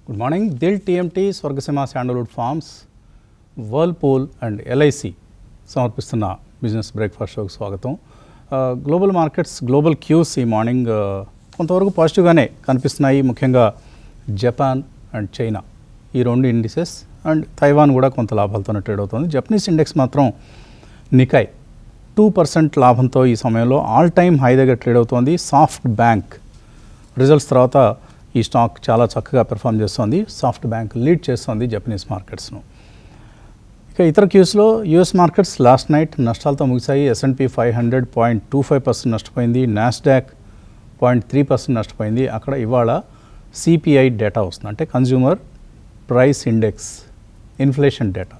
Good morning. Dil TMT, Swargaseema sandalwood farms, Whirlpool and LIC సమర్పిస్తున్న business breakfast షోకి స్వాగతం. Global markets, global cues ఈ morning కొంతవరకు పాజిటివ్గానే కనిపిస్తున్నాయి. ముఖ్యంగా జపాన్ అండ్ చైనా ఈ రెండు ఇండిసెస్ అండ్ తైవాన్ కూడా కొంత లాభాలతోనే ట్రేడ్ అవుతుంది. జపనీస్ ఇండెక్స్ మాత్రం నికాయ్ 2% లాభంతో ఈ సమయంలో ఆల్ టైమ్ హై దగ్గర ట్రేడ్ అవుతోంది. సాఫ్ట్ బ్యాంక్ రిజల్ట్స్ తర్వాత ఈ స్టాక్ చాలా చక్కగా పెర్ఫామ్ చేస్తోంది. సాఫ్ట్ బ్యాంక్ లీడ్ చేస్తోంది జపనీస్ మార్కెట్స్ను. ఇక ఇతర క్యూస్లో యూఎస్ మార్కెట్స్ లాస్ట్ నైట్ నష్టాలతో ముగిశాయి. S&P 500 0.25% నష్టపోయింది. నాస్డాక్ 0.3% నష్టపోయింది. అక్కడ ఇవాళ CPI డేటా వస్తుంది, అంటే consumer price index inflation data.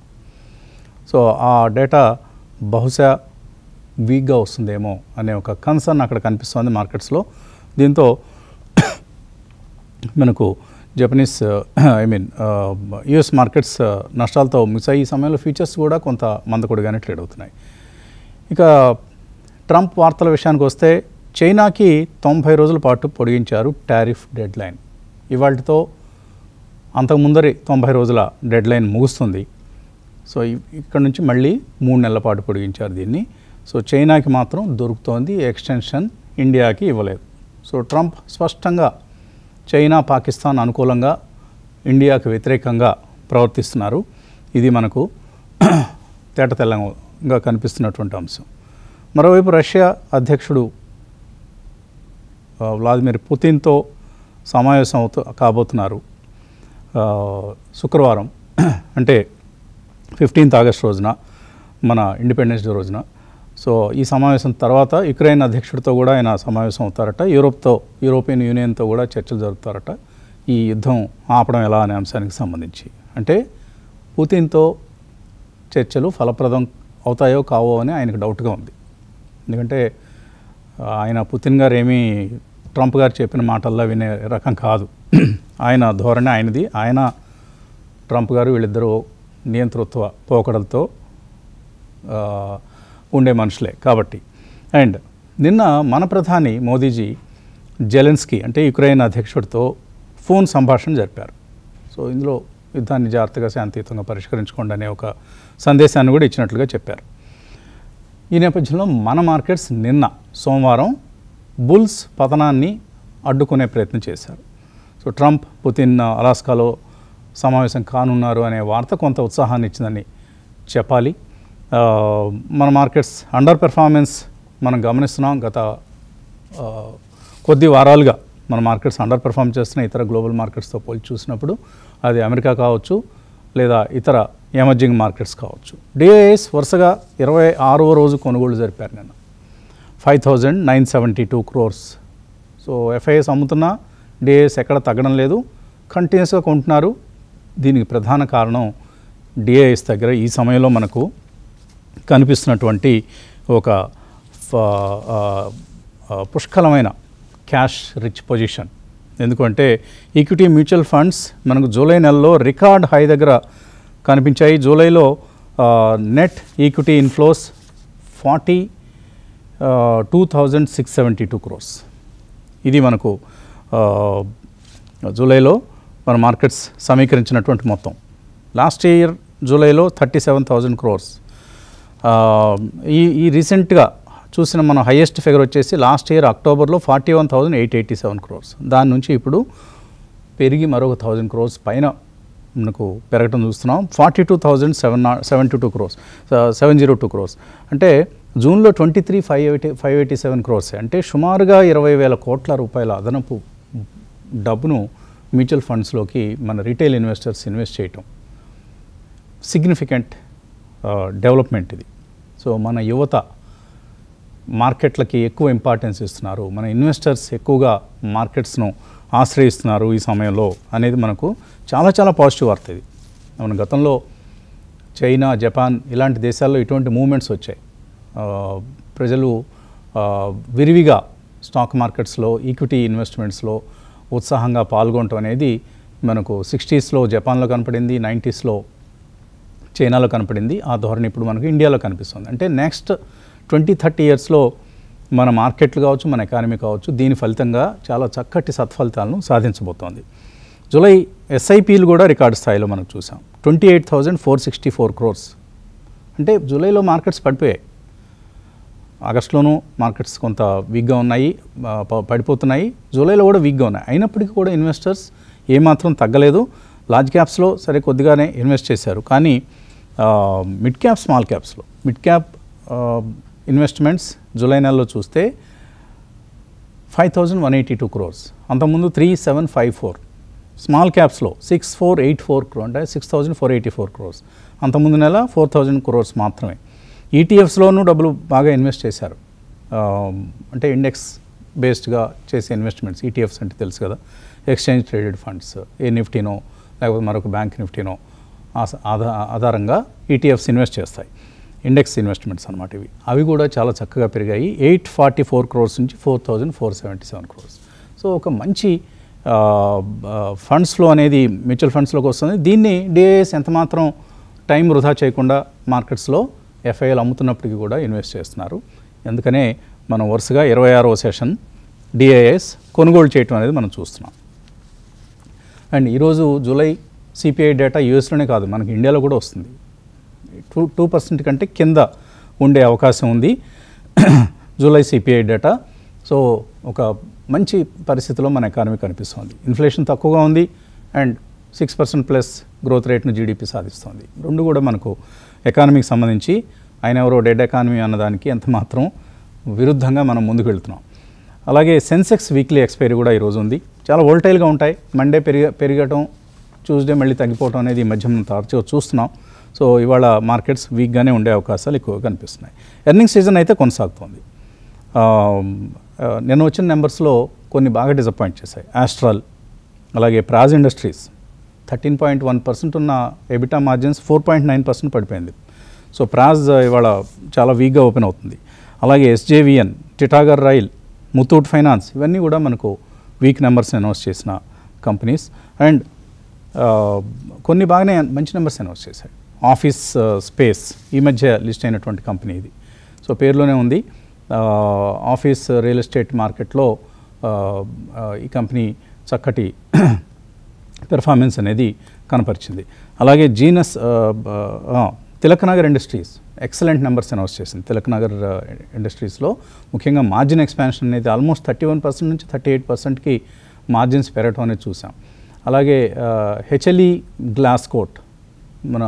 So ఆ డేటా బహుశా వీక్గా వస్తుందేమో అనే ఒక కన్సర్న్ అక్కడ కనిపిస్తుంది మార్కెట్స్లో. దీంతో మనకు జపనీస్ యుఎస్ మార్కెట్స్ నష్టాలతో ముగిశాయి. ఈ సమయంలో ఫ్యూచర్స్ కూడా కొంత మందకొడిగానే ట్రేడ్ అవుతున్నాయి. ఇక ట్రంప్ వార్తల విషయానికి వస్తే చైనాకి 90 రోజుల పాటు పొడిగించారు టారిఫ్ డెడ్ లైన్. ఇవాళతో అంతకుముందరి 90 రోజుల డెడ్ లైన్ ముగుస్తుంది. సో ఇక్కడ నుంచి మళ్ళీ 3 నెలల పాటు పొడిగించారు దీన్ని. సో చైనాకి మాత్రం దొరుకుతోంది ఎక్స్టెన్షన్, ఇండియాకి ఇవ్వలేదు. సో ట్రంప్ స్పష్టంగా చైనా, పాకిస్తాన్ అనుకూలంగా, ఇండియాకు వ్యతిరేకంగా ప్రవర్తిస్తున్నారు. ఇది మనకు తేటతెల్లంగా కనిపిస్తున్నటువంటి అంశం. మరోవైపు రష్యా అధ్యక్షుడు వ్లాదిమిర్ పుతిన్తో సమావేశం కాబోతున్నారు శుక్రవారం, అంటే 15th ఆగస్ట్ రోజున, మన ఇండిపెండెన్స్ డే రోజున. సో ఈ సమావేశం తర్వాత యుక్రెయిన్ అధ్యక్షుడితో కూడా ఆయన సమావేశం అవుతారట. యూరోపియన్ యూనియన్తో కూడా చర్చలు జరుపుతారట ఈ యుద్ధం ఆపడం ఎలా అనే అంశానికి సంబంధించి. అంటే పుతిన్తో చర్చలు ఫలప్రదం అవుతాయో కావో అని ఆయనకు డౌట్గా ఉంది. ఎందుకంటే ఆయన పుతిన్ గారు ఏమీ ట్రంప్ గారు చెప్పిన మాటల్లో వినే రకం కాదు. ఆయన ధోరణి ఆయనది. ఆయన ట్రంప్ గారు వీళ్ళిద్దరూ నియంతృత్వ పోకడలతో ఉండే మనుషులే కాబట్టి. అండ్ నిన్న మన ప్రధాని మోదీజీ జెలెన్స్కీ, అంటే యుక్రెయిన్ అధ్యక్షుడితో ఫోన్ సంభాషణ జరిపారు. సో ఇందులో యుద్ధాన్ని జాగ్రత్తగా శాంతియుతంగా పరిష్కరించుకోండి అనే ఒక సందేశాన్ని కూడా ఇచ్చినట్లుగా చెప్పారు. ఈ నేపథ్యంలో మన మార్కెట్స్ నిన్న సోమవారం బుల్స్ పతనాన్ని అడ్డుకునే ప్రయత్నం చేశారు. సో ట్రంప్, పుతిన్ అలాస్కాలో సమావేశం కానున్నారు అనే వార్త కొంత ఉత్సాహాన్ని ఇచ్చిందని చెప్పాలి. మన మార్కెట్స్ అండర్ పెర్ఫార్మెన్స్ మనం గమనిస్తున్నాం. గత కొద్ది వారాలుగా మన మార్కెట్స్ అండర్ పెర్ఫార్మ్ చేస్తున్న ఇతర గ్లోబల్ మార్కెట్స్తో పోల్చి చూసినప్పుడు అది అమెరికా కావచ్చు, లేదా ఇతర ఎమర్జింగ్ మార్కెట్స్ కావచ్చు. డిఐఎస్ వరుసగా 26వ రోజు కొనుగోలు జరిపారు నిన్న, 5,972 crores. సో ఎఫ్ఐఎస్ అమ్ముతున్నా డిఐఎస్ ఎక్కడ తగ్గడం లేదు, కంటిన్యూస్గా కొంటున్నారు. దీనికి ప్రధాన కారణం డిఐఎస్ దగ్గర ఈ సమయంలో మనకు కనిపిస్తున్నటువంటి ఒక పుష్కలమైన క్యాష్ రిచ్ పొజిషన్. ఎందుకంటే ఈక్విటీ మ్యూచువల్ ఫండ్స్ మనకు జూలై నెలలో రికార్డ్ హై దగ్గర కనిపించాయి. జూలైలో నెట్ ఈక్విటీ ఇన్ఫ్లోస్ 42,672 crores. ఇది మనకు జూలైలో మన మార్కెట్స్ సమీకరించినటువంటి మొత్తం. లాస్ట్ ఇయర్ జూలైలో 37,000 crores. ఈ రీసెంట్గా చూసిన మన హైయెస్ట్ ఫిగర్ వచ్చేసి లాస్ట్ ఇయర్ అక్టోబర్లో 41,887 crores. దాని నుంచి ఇప్పుడు పెరిగి మరొక 1,000 crores పైన మనకు పెరగటం చూస్తున్నాం. 42,702 crores, 702 crores. అంటే జూన్లో 23,587 crores. అంటే సుమారుగా 20,000 కోట్ల రూపాయల అదనపు డబ్బును మ్యూచువల్ ఫండ్స్లోకి మన రీటైల్ ఇన్వెస్టర్స్ ఇన్వెస్ట్ చేయటం సిగ్నిఫికెంట్ డెవలప్మెంట్ ఇది. సో మన యువత మార్కెట్లకి ఎక్కువ ఇంపార్టెన్స్ ఇస్తున్నారు, మన ఇన్వెస్టర్స్ ఎక్కువగా మార్కెట్స్ను ఆశ్రయిస్తున్నారు ఈ సమయంలో అనేది మనకు చాలా చాలా పాజిటివ్ వార్త ఇది. మన గతంలో చైనా, జపాన్ ఇలాంటి దేశాల్లో ఇటువంటి మూమెంట్స్ వచ్చాయి. ప్రజలు విరివిగా స్టాక్ మార్కెట్స్లో, ఈక్విటీ ఇన్వెస్ట్మెంట్స్లో ఉత్సాహంగా పాల్గొనటం అనేది మనకు 60s జపాన్లో కనపడింది, 90s చైనాలో కనపడింది. ఆ ధోరణి ఇప్పుడు మనకు ఇండియాలో కనిపిస్తుంది. అంటే నెక్స్ట్ 20-30 ఇయర్స్లో మన మార్కెట్లు కావచ్చు, మన ఎకానమీ కావచ్చు, దీని ఫలితంగా చాలా చక్కటి సత్ఫలితాలను సాధించబోతోంది. జూలై ఎస్ఐపిలు కూడా రికార్డు స్థాయిలో మనం చూసాం. 28,464 crores. అంటే జూలైలో మార్కెట్స్ పడిపోయాయి. ఆగస్టులోనూ మార్కెట్స్ కొంత వీక్గా ఉన్నాయి, పడిపోతున్నాయి. జూలైలో కూడా వీక్గా ఉన్నాయి. అయినప్పటికీ కూడా ఇన్వెస్టర్స్ ఏమాత్రం తగ్గలేదు. లార్జ్ క్యాప్స్లో సరే కొద్దిగానే ఇన్వెస్ట్ చేశారు, కానీ మిడ్ క్యాప్, స్మాల్ క్యాప్స్లో మిడ్ క్యాప్ ఇన్వెస్ట్మెంట్స్ జూలై నెలలో చూస్తే 5,182 crores. అంతకుముందు 3,754. స్మాల్ క్యాప్స్లో 6,484 crores, అంటే 6,484 crores. అంతకుముందు నెల 4,000 crores మాత్రమే. ఈటీఎఫ్స్లోనూ డబ్బులు బాగా ఇన్వెస్ట్ చేశారు. అంటే ఇండెక్స్ బేస్డ్గా చేసే ఇన్వెస్ట్మెంట్స్. ఈటీఎఫ్స్ అంటే తెలుసు కదా, ఎక్స్చేంజ్ ట్రేడెడ్ ఫండ్స్, ఏ నిఫ్టీనో లేకపోతే మరొక బ్యాంక్ నిఫ్టీనో ఆధారంగా ఈటీఎఫ్స్ ఇన్వెస్ట్ చేస్తాయి. ఇండెక్స్ ఇన్వెస్ట్మెంట్స్ అన్నమాట ఇవి. అవి కూడా చాలా చక్కగా పెరిగాయి. 844 crores నుంచి 4,477 crores. సో ఒక మంచి ఫండ్స్ ఫ్లో అనేది మ్యూచువల్ ఫండ్స్లోకి వస్తుంది. దీన్ని డిఐఎస్ ఎంతమాత్రం టైం వృధా చేయకుండా మార్కెట్స్లో ఎఫ్ఐఎల్ అమ్ముతున్నప్పటికీ కూడా ఇన్వెస్ట్ చేస్తున్నారు. అందుకనే మనం వరుసగా 26వ సెషన్ డిఐఎస్ కొనుగోలు చేయటం అనేది మనం చూస్తున్నాం. అండ్ ఈరోజు జూలై సిపిఐ డేటా యూఎస్లోనే కాదు, మనకి ఇండియాలో కూడా వస్తుంది. 2% కంటే కింద ఉండే అవకాశం ఉంది జూలై సిపిఐ డేటా. సో ఒక మంచి పరిస్థితిలో మన ఎకానమీ కనిపిస్తుంది. ఇన్ఫ్లేషన్ తక్కువగా ఉంది అండ్ 6% ప్లస్ గ్రోత్ రేట్ను జీడిపి సాధిస్తుంది. రెండు కూడా మనకు ఎకానమీకి సంబంధించి ఆయన ఎవరో డెడ్ ఎకానమీ అన్నదానికి ఎంత మాత్రం విరుద్ధంగా మనం ముందుకు వెళ్తున్నాం. అలాగే సెన్సెక్స్ వీక్లీ ఎక్స్పైరీ కూడా ఈరోజు ఉంది. చాలా వోల్టైల్గా ఉంటాయి. మండే పెరగటం, ట్యూస్డే మళ్ళీ తగ్గిపోవడం అనేది ఈ మధ్య మనం తరచుగా చూస్తున్నాం. సో ఇవాళ మార్కెట్స్ వీక్గానే ఉండే అవకాశాలు ఎక్కువగా కనిపిస్తున్నాయి. ఎర్నింగ్ సీజన్ అయితే కొనసాగుతోంది. నిన్న వచ్చిన నెంబర్స్లో కొన్ని బాగా డిసప్పాయింట్ చేశాయి. ఆస్ట్రాల్, అలాగే ప్రాజ్ ఇండస్ట్రీస్ 13.1% ఉన్న ఎబిటా మార్జిన్స్ 4.9% పడిపోయింది. సో ప్రాజ్ ఇవాళ చాలా వీక్గా ఓపెన్ అవుతుంది. అలాగే SJVN, Titagarh rail, Muthoot finance ఇవన్నీ కూడా మనకు వీక్ నెంబర్స్ అనౌన్స్ చేసిన కంపెనీస్. అండ్ కొన్ని బాగానే మంచి నెంబర్స్ అనౌన్స్ చేశాయి. ఆఫీస్ స్పేస్ ఈ మధ్య లిస్ట్ అయినటువంటి కంపెనీ ఇది. సో పేరులోనే ఉంది. ఆఫీస్ రియల్ ఎస్టేట్ మార్కెట్లో ఈ కంపెనీ చక్కటి పెర్ఫార్మెన్స్ అనేది కనపరిచింది. అలాగే genus Tilaknagar industries excellent numbers announce చేసింది. తిలక్నగర్ ఇండస్ట్రీస్లో ముఖ్యంగా మార్జిన్ ఎక్స్పాన్షన్ అనేది ఆల్మోస్ట్ 31% నుంచి 38%కి మార్జిన్స్ పెరగటం అనేది చూసాం. అలాగే హెచ్ఎల్ఈ గ్లాస్ కోట్, మన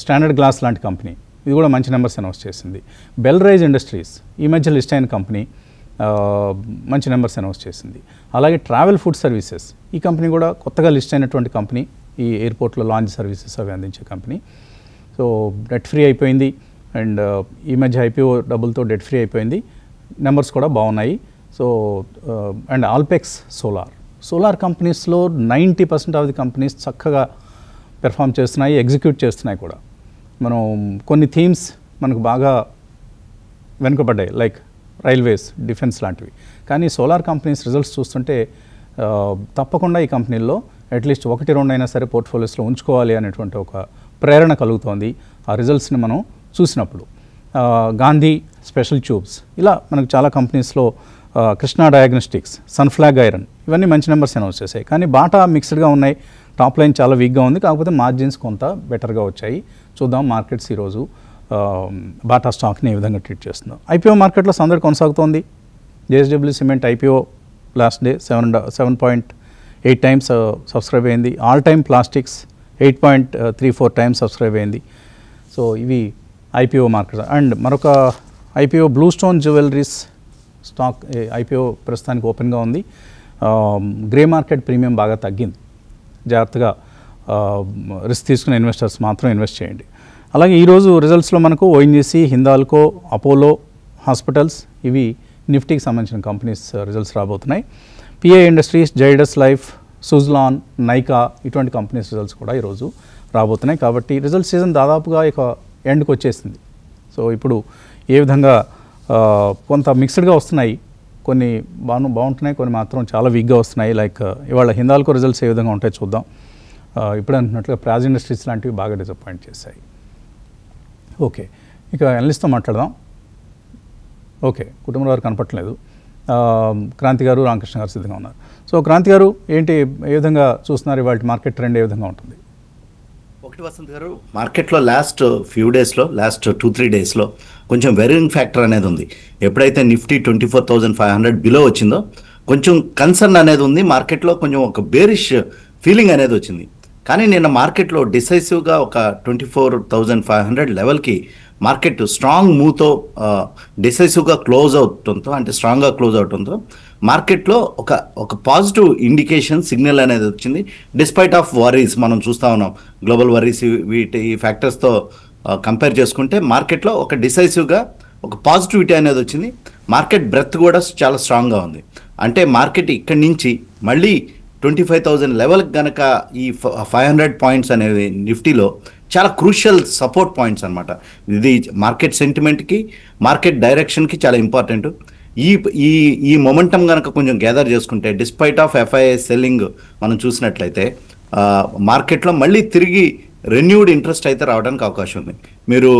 స్టాండర్డ్ గ్లాస్ లాంటి కంపెనీ, ఇది కూడా మంచి నెంబర్స్ అనౌన్స్ చేసింది. బెల్రైజ్ ఇండస్ట్రీస్ ఈ మధ్య లిస్ట్ అయిన కంపెనీ, మంచి నెంబర్స్ అనౌన్స్ చేసింది. అలాగే ట్రావెల్ ఫుడ్ సర్వీసెస్ ఈ కంపెనీ కూడా కొత్తగా లిస్ట్ అయినటువంటి కంపెనీ, ఈ ఎయిర్పోర్ట్లో లాంచ్ సర్వీసెస్ అవి అందించే కంపెనీ. సో డెట్ ఫ్రీ అయిపోయింది అండ్ ఈ మధ్య ఐపీఓ డబ్బులతో డెట్ ఫ్రీ అయిపోయింది. నెంబర్స్ కూడా బాగున్నాయి. సో అండ్ ఆల్పెక్స్ సోలార్ కంపెనీస్లో 90% ఆఫ్ ది కంపెనీస్ చక్కగా పెర్ఫామ్ చేస్తున్నాయి, ఎగ్జిక్యూట్ చేస్తున్నాయి కూడా. మనం కొన్ని థీమ్స్ మనకు బాగా వెనుకబడ్డాయి, లైక్ రైల్వేస్, డిఫెన్స్ లాంటివి. కానీ సోలార్ కంపెనీస్ రిజల్ట్స్ చూస్తుంటే తప్పకుండా ఈ కంపెనీల్లో అట్లీస్ట్ 1-2 అయినా సరే పోర్ట్ఫోలియోస్లో ఉంచుకోవాలి అనేటువంటి ఒక ప్రేరణ కలుగుతోంది ఆ రిజల్ట్స్ని మనం చూసినప్పుడు. గాంధీ స్పెషల్ ట్యూబ్స్, ఇలా మనకు చాలా కంపెనీస్లో, కృష్ణా డయాగ్నోస్టిక్స్, సన్ఫ్లాగ్ ఐరన్ ఇవన్నీ మంచి నెంబర్స్ అనౌన్స్ చేశాయి. కానీ బాటా మిక్స్డ్గా ఉన్నాయి. టాప్ లైన్ చాలా వీక్గా ఉంది, కాకపోతే మార్జిన్స్ కొంత బెటర్గా వచ్చాయి. చూద్దాం మార్కెట్స్ ఈరోజు బాటా స్టాక్ని ఏ విధంగా ట్రీట్ చేస్తుందో. ఐపీఓ మార్కెట్లో సందడి కొనసాగుతోంది. JSW cement IPO last day 7.8 times subscribe అయింది. All time plastics 8.34 times subscribe అయింది. సో ఇవి ఐపీఓ మార్కెట్. అండ్ మరొక IPO Blue Stone jewelleries stock IPO ప్రస్తుతానికి ఓపెన్గా ఉంది. గ్రే మార్కెట్ ప్రీమియం బాగా తగ్గింది. జాగ్రత్తగా రిస్క్ తీసుకునే ఇన్వెస్టర్స్ మాత్రం ఇన్వెస్ట్ చేయండి. అలాగే ఈరోజు రిజల్ట్స్లో మనకు ఓఎన్జీసీ, హిందాల్కో, అపోలో హాస్పిటల్స్ ఇవి నిఫ్టీకి సంబంధించిన కంపెనీస్ రిజల్ట్స్ రాబోతున్నాయి. Pi industries, Zydus life, Suzlon, Nykaa ఇటువంటి కంపెనీస్ రిజల్ట్స్ కూడా ఈరోజు రాబోతున్నాయి. కాబట్టి రిజల్ట్ సీజన్ దాదాపుగా ఇక ఎండ్కి వచ్చేసింది. సో ఇప్పుడు ఏ విధంగా కొంత మిక్స్డ్గా వస్తున్నాయి, కొన్ని బాగుంటున్నాయి, కొన్ని మాత్రం చాలా వీక్గా వస్తున్నాయి. లైక్ ఇవాళ హిందాల్కో రిజల్ట్స్ ఏ విధంగా ఉంటాయో చూద్దాం. ఇప్పుడు అంటున్నట్లుగా ప్రాజ్ ఇండస్ట్రీస్ లాంటివి బాగా డిసప్పాయింట్ చేశాయి. ఓకే, ఇక ఎనలిస్ట్తో మాట్లాడదాం. ఓకే, కుటుంబం వారు కనపట్లేదు. క్రాంతి గారు, రామకృష్ణ గారు సిద్ధంగా ఉన్నారు. సో క్రాంతి గారు ఏంటి, ఏ విధంగా చూస్తున్నారు ఇవాళ మార్కెట్ ట్రెండ్ ఏ విధంగా ఉంటుంది? ఒకటి వసంత్ గారు, మార్కెట్లో లాస్ట్ 2-3 డేస్లో కొంచెం వెరీయింగ్ ఫ్యాక్టర్ అనేది ఉంది. ఎప్పుడైతే నిఫ్టీ 24,500 బిలో వచ్చిందో కొంచెం కన్సర్న్ అనేది ఉంది మార్కెట్లో, కొంచెం ఒక బేరిష్ ఫీలింగ్ అనేది వచ్చింది. కానీ నిన్న మార్కెట్లో డిసైసివ్గా ఒక 24,500 లెవెల్కి మార్కెట్ స్ట్రాంగ్ మూవ్తో డిసైసివ్గా క్లోజ్ అవడంతో, అంటే స్ట్రాంగ్గా క్లోజ్ అవడంతో మార్కెట్లో ఒక పాజిటివ్ ఇండికేషన్ సిగ్నల్ అనేది వచ్చింది. డిస్పైట్ ఆఫ్ వరీస్ మనం చూస్తూ ఉన్నాం, గ్లోబల్ వరీస్ ఈ ఫ్యాక్టర్స్తో కంపేర్ చేసుకుంటే మార్కెట్లో ఒక డిసైసివ్గా ఒక పాజిటివిటీ అనేది వచ్చింది. మార్కెట్ బ్రెత్ కూడా చాలా స్ట్రాంగ్గా ఉంది. అంటే మార్కెట్ ఇక్కడి నుంచి మళ్ళీ 25,000 లెవెల్కి కనుక ఈ 500 పాయింట్స్ అనేవి నిఫ్టీలో చాలా క్రూషియల్ సపోర్ట్ పాయింట్స్ అనమాట. ఇది మార్కెట్ సెంటిమెంట్కి, మార్కెట్ డైరెక్షన్కి చాలా ఇంపార్టెంట్. ఈ మొమెంటం కనుక కొంచెం గ్యాదర్ చేసుకుంటే, డిస్పైట్ ఆఫ్ ఎఫ్ఐఐ సెల్లింగ్ మనం చూసినట్లయితే మార్కెట్లో మళ్ళీ తిరిగి రెన్యూడ్ ఇంట్రెస్ట్ అయితే రావడానికి అవకాశం ఉంది. మీరు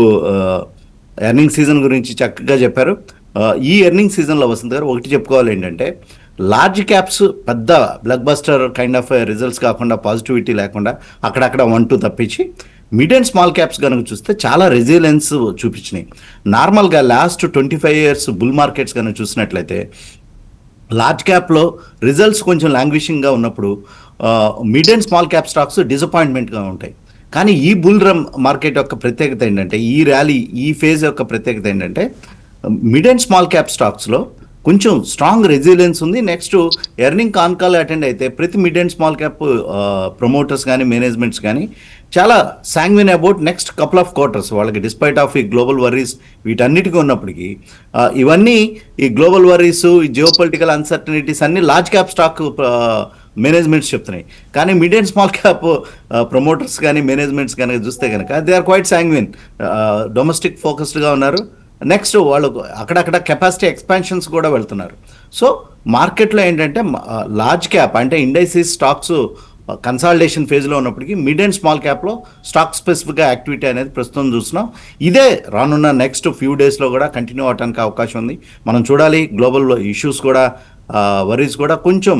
ఎర్నింగ్ సీజన్ గురించి చక్కగా చెప్పారు. ఈ ఎర్నింగ్ సీజన్లో వసంత్ గారు ఒకటి చెప్పుకోవాలి ఏంటంటే, లార్జ్ క్యాప్స్ పెద్ద block buster kind of results కాకుండా, పాజిటివిటీ లేకుండా అక్కడక్కడ 1-2 తప్పించి మిడ్ అండ్ స్మాల్ క్యాప్స్ కనుక చూస్తే చాలా రెసిలియన్స్ చూపించినాయి. నార్మల్గా లాస్ట్ 25 ఇయర్స్ బుల్ మార్కెట్స్ కనుక చూసినట్లయితే లార్జ్ క్యాప్లో రిజల్ట్స్ కొంచెం లాంగ్విషింగ్గా ఉన్నప్పుడు mid and small cap stocks డిసప్పాయింట్మెంట్గా ఉంటాయి. కానీ ఈ బుల్ రన్ మార్కెట్ యొక్క ప్రత్యేకత ఏంటంటే, ఈ ర్యాలీ ఈ ఫేజ్ యొక్క ప్రత్యేకత ఏంటంటే, మిడ్ అండ్ స్మాల్ క్యాప్ స్టాక్స్లో కొంచెం స్ట్రాంగ్ రెసిలియన్స్ ఉంది. నెక్స్ట్ ఎర్నింగ్ కాల్ అటెండ్ అయితే ప్రతి mid and small cap promoters కానీ మేనేజ్మెంట్స్ కానీ చాలా sanguine about next couple of quarters. వాళ్ళకి డిస్పైట్ ఆఫ్ ఈ గ్లోబల్ వరీస్ వీటన్నిటికీ ఉన్నప్పటికీ ఇవన్నీ ఈ గ్లోబల్ వరీస్, ఈ జియోపొలిటికల్ అన్సర్టనిటీస్ అన్ని లార్జ్ క్యాప్ స్టాక్ మేనేజ్మెంట్స్ చెప్తున్నాయి. కానీ mid and small cap promoters కానీ మేనేజ్మెంట్స్ కనుక చూస్తే కనుక they are quite sanguine, domestic ఫోకస్డ్గా ఉన్నారు. నెక్స్ట్ వాళ్ళు అక్కడక్కడ కెపాసిటీ ఎక్స్పాన్షన్స్ కూడా వెళ్తున్నారు. సో మార్కెట్లో ఏంటంటే లార్జ్ క్యాప్ అంటే ఇండైసిస్ స్టాక్స్ కన్సాలిడేషన్ ఫేజ్లో ఉన్నప్పటికీ మిడ్ అండ్ స్మాల్ క్యాప్లో స్టాక్ స్పెసిఫిక్గా యాక్టివిటీ అనేది ప్రస్తుతం చూస్తున్నాం. ఇదే రానున్న నెక్స్ట్ ఫ్యూ డేస్లో కూడా కంటిన్యూ అవడానికి అవకాశం ఉంది. మనం చూడాలి, గ్లోబల్ ఇష్యూస్ కూడా వరీస్ కూడా కొంచెం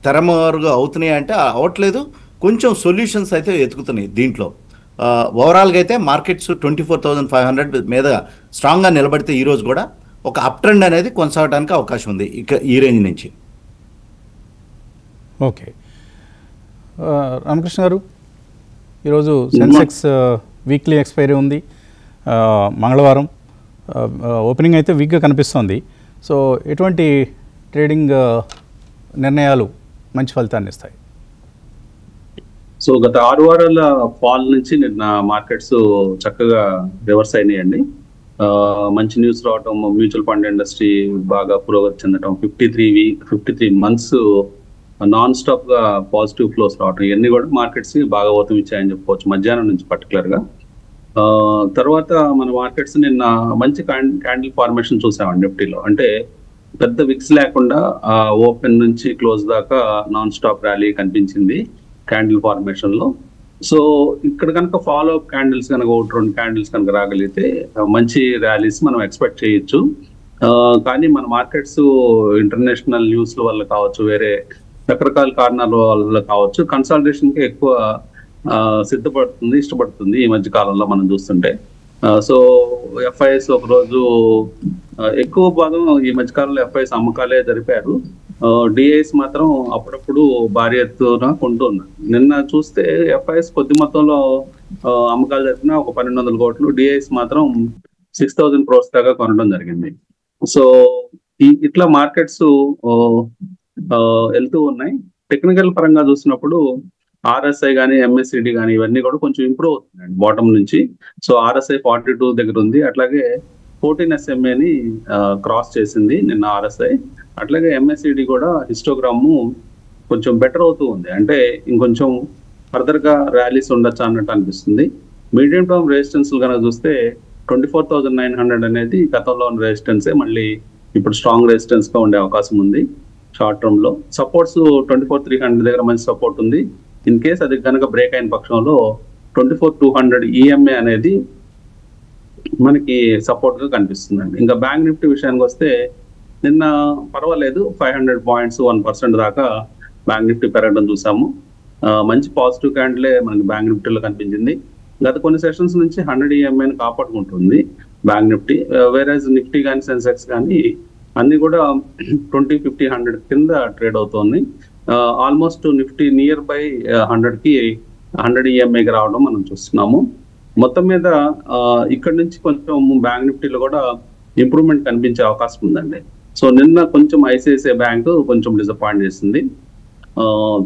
తెరమరుగా అవుతున్నాయి అంటే అవ్వట్లేదు, కొంచెం సొల్యూషన్స్ అయితే వెతుకుతున్నాయి దీంట్లో. ఓవరాల్గా అయితే మార్కెట్స్ 24,500 మీద స్ట్రాంగ్గా నిలబడితే ఈరోజు కూడా ఒక అప్ ట్రెండ్ అనేది కొనసాగడానికి అవకాశం ఉంది ఇక ఈ రేంజ్ నుంచి. ఓకే రామకృష్ణ గారు, ఈరోజు సెన్సెక్స్ వీక్లీ ఎక్స్పైరీ ఉంది, మంగళవారం ఓపెనింగ్ అయితే వీక్గా కనిపిస్తోంది. సో ఎటువంటి ట్రేడింగ్ నిర్ణయాలు మంచి ఫలితాన్ని ఇస్తాయి? సో గత 6 వారాల ఫాల్ నుంచి నిన్న మార్కెట్స్ చక్కగా రివర్స్ అయినాయండి. మంచి న్యూస్ రావటం, మ్యూచువల్ ఫండ్ ఇండస్ట్రీ బాగా పురోగతి చెందటం, 53 మంత్స్ నాన్ స్టాప్ గా పాజిటివ్ ఫ్లోస్ రావటం, ఇవన్నీ కూడా మార్కెట్స్ బాగా ఊతం ఇచ్చాయని చెప్పుకోవచ్చు మధ్యాహ్నం నుంచి పర్టికులర్ గా. తర్వాత మన మార్కెట్స్ నిన్న మంచి క్యాండిల్ ఫార్మేషన్ చూసామండి నిఫ్టీలో. అంటే పెద్ద విక్స్ లేకుండా ఓపెన్ నుంచి క్లోజ్ దాకా నాన్ స్టాప్ ర్యాలీ కనిపించింది క్యాండిల్ ఫార్మేషన్ లో. సో ఇక్కడ కనుక ఫాలో అప్ క్యాండిల్స్ కనుక 1-2 క్యాండిల్స్ కనుక రాగలిగితే మంచి ర్యాలీస్ మనం ఎక్స్పెక్ట్ చేయొచ్చు. కానీ మన మార్కెట్స్ ఇంటర్నేషనల్ న్యూస్ల వల్ల కావచ్చు, వేరే రకరకాల కారణాల వల్ల కావచ్చు, కన్సల్టేషన్ కి ఎక్కువ ఇష్టపడుతుంది ఈ మధ్య కాలంలో మనం చూస్తుంటే. సో ఎఫ్ఐఎస్ ఒక రోజు ఎక్కువ భాగం ఈ మధ్యకాలంలో ఎఫ్ఐఎస్ అమ్మకాలే జరిపారు. డిఐఎస్ మాత్రం అప్పుడప్పుడు భారీ ఎత్తున కొంటున్నారు. నిన్న చూస్తే ఎఫ్ఐఎస్ కొద్ది మొత్తంలో అమ్మకాలు జరిపిన ఒక 1,200 కోట్లు, డిఐఎస్ మాత్రం 6,000 crores దాకా కొనడం జరిగింది. సో ఇట్లా మార్కెట్స్ వెళ్తూ ఉన్నాయి. టెక్నికల్ పరంగా చూసినప్పుడు ఆర్ఎస్ఐ కానీ ఎంఎస్సిడి కానీ ఇవన్నీ కూడా కొంచెం ఇంప్రూవ్ అవుతున్నాయి బాటమ్ నుంచి. సో ఆర్ఎస్ఐ 42 దగ్గర ఉంది, అట్లాగే 14 SMA క్రాస్ చేసింది నిన్న ఆర్ఎస్ఐ. అట్లాగే ఎంఎస్సిడి కూడా హిస్టోగ్రామ్ కొంచెం బెటర్ అవుతూ ఉంది. అంటే ఇంకొంచెం ఫర్దర్ గా ర్యాలీస్ ఉండొచ్చు అన్నట్టు అనిపిస్తుంది. మీడియం టర్మ్ రెసిస్టెన్స్ కనుక చూస్తే 24,900 అనేది గతంలో ఉన్న రెసిస్టెన్సే మళ్ళీ ఇప్పుడు స్ట్రాంగ్ రెసిస్టెన్స్ గా ఉండే అవకాశం ఉంది. షార్ట్ టర్మ్ లో సపోర్ట్స్ 24,300 దగ్గర మంచి సపోర్ట్ ఉంది. ఇన్ కేస్ అది కనుక బ్రేక్ అయిన పక్షంలో 24,200 ఈఎంఏ అనేది మనకి సపోర్ట్ గా కనిపిస్తుందండి. ఇంకా బ్యాంక్ నిఫ్టీ విషయానికి వస్తే నిన్న పర్వాలేదు 500 పాయింట్స్ 1% దాకా బ్యాంక్ నిఫ్టీ పెరగడం చూసాము. మంచి పాజిటివ్ క్యాండిలే మనకి బ్యాంక్ నిఫ్టీలో కనిపించింది. గత కొన్ని సెషన్స్ నుంచి 100 EMAని కాపాడుకుంటుంది బ్యాంక్ నిఫ్టీ. వేరేజ్ నిఫ్టీ కానీ సెన్సెక్స్ కానీ అన్ని కూడా 20, 50, 100 కింద ట్రేడ్ అవుతోంది. ఆల్మోస్ట్ నిఫ్టీ నియర్ బై 100 EMAకి రావడం మనం చూస్తున్నాము. మొత్తం మీద ఇక్కడ నుంచి కొంచెం బ్యాంక్ నిఫ్టీలో కూడా ఇంప్రూవ్మెంట్ కనిపించే అవకాశం ఉందండి. సో నిన్న కొంచెం ఐసిఐసిఐ బ్యాంక్ కొంచెం డిసప్పాయింట్ చేసింది.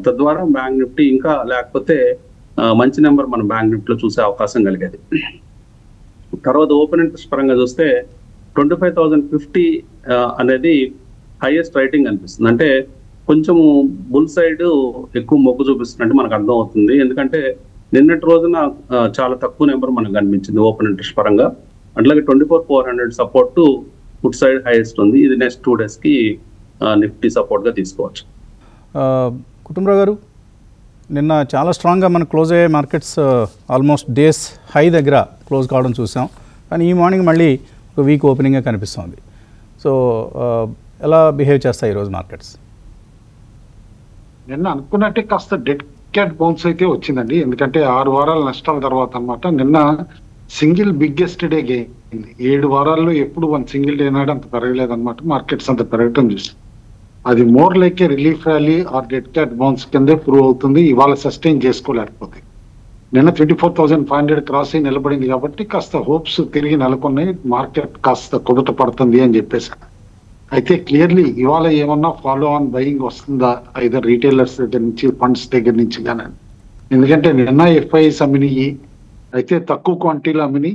తద్వారా బ్యాంక్ నిఫ్టీ ఇంకా లేకపోతే మంచి నెంబర్ మన బ్యాంక్ నిఫ్టీలో చూసే అవకాశం కలిగేది. తర్వాత ఓపెన్ ఇంట్రెస్ట్ పరంగా చూస్తే 25,050 అనేది హైయెస్ట్ రైటింగ్ అనిపిస్తుంది. అంటే కొంచెము బుల్ సైడ్ ఎక్కువ మొగ్గు చూపిస్తున్నట్టు మనకు అర్థం అవుతుంది. ఎందుకంటే నిన్నటి రోజున చాలా తక్కువ నెంబర్ మనకు కనిపించింది ఓపెన్ ఇంట్రెస్ట్ పరంగా. అట్లాగే 24,400 సపోర్ట్ ఫుడ్ సైడ్ హైయెస్ట్ ఉంది. ఇది నెక్స్ట్ 2 days కి నిఫ్టీ సపోర్ట్ గా తీసుకోవచ్చు. కుటుంబరావు గారు, నిన్న చాలా స్ట్రాంగ్గా మన క్లోజ్ అయ్యే మార్కెట్స్ ఆల్మోస్ట్ డేస్ హై దగ్గర క్లోజ్ కావడం చూసాం. కానీ ఈ మార్నింగ్ మళ్ళీ ఒక వీక్ ఓపెనింగ్గా కనిపిస్తుంది. సో ఎలా బిహేవ్ చేస్తాయి ఈరోజు మార్కెట్స్? నిన్న అనుకున్నట్టే కాస్త డెడ్ క్యాట్ బౌన్స్ అయితే వచ్చిందండి. ఎందుకంటే 6 వారాల నష్టాల తర్వాత అన్నమాట నిన్న సింగిల్ బిగ్గెస్ట్ డే గెయిన్. 7 వారాల్లో ఎప్పుడు 1 సింగిల్ డే నాడు అంత పెరగలేదన్నమాట. మార్కెట్స్ అంత పెరగటం చూసి అది more like a relief rally or dead cat bounce కిందే ప్రూవ్ అవుతుంది. ఇవాళ సస్టైన్ చేసుకోలేకపోతే నిన్న 24,500 క్రాస్ అయి నిలబడింది కాబట్టి కాస్త హోప్స్ తిరిగి నెలకొన్నాయి. మార్కెట్ కాస్త కుదుట పడుతుంది అని చెప్పేసి. అయితే క్లియర్లీ ఇవాళ ఏమన్నా ఫాలో ఆన్ బయింగ్ వస్తుందా ఐదర్ రీటైలర్స్ దగ్గర నుంచి ఫండ్స్ దగ్గర నుంచి కానీ. ఎందుకంటే నిన్న ఎఫ్ఐఎస్ అమ్మినాయి, అయితే తక్కువ క్వాంటిటీలో అమ్మిని.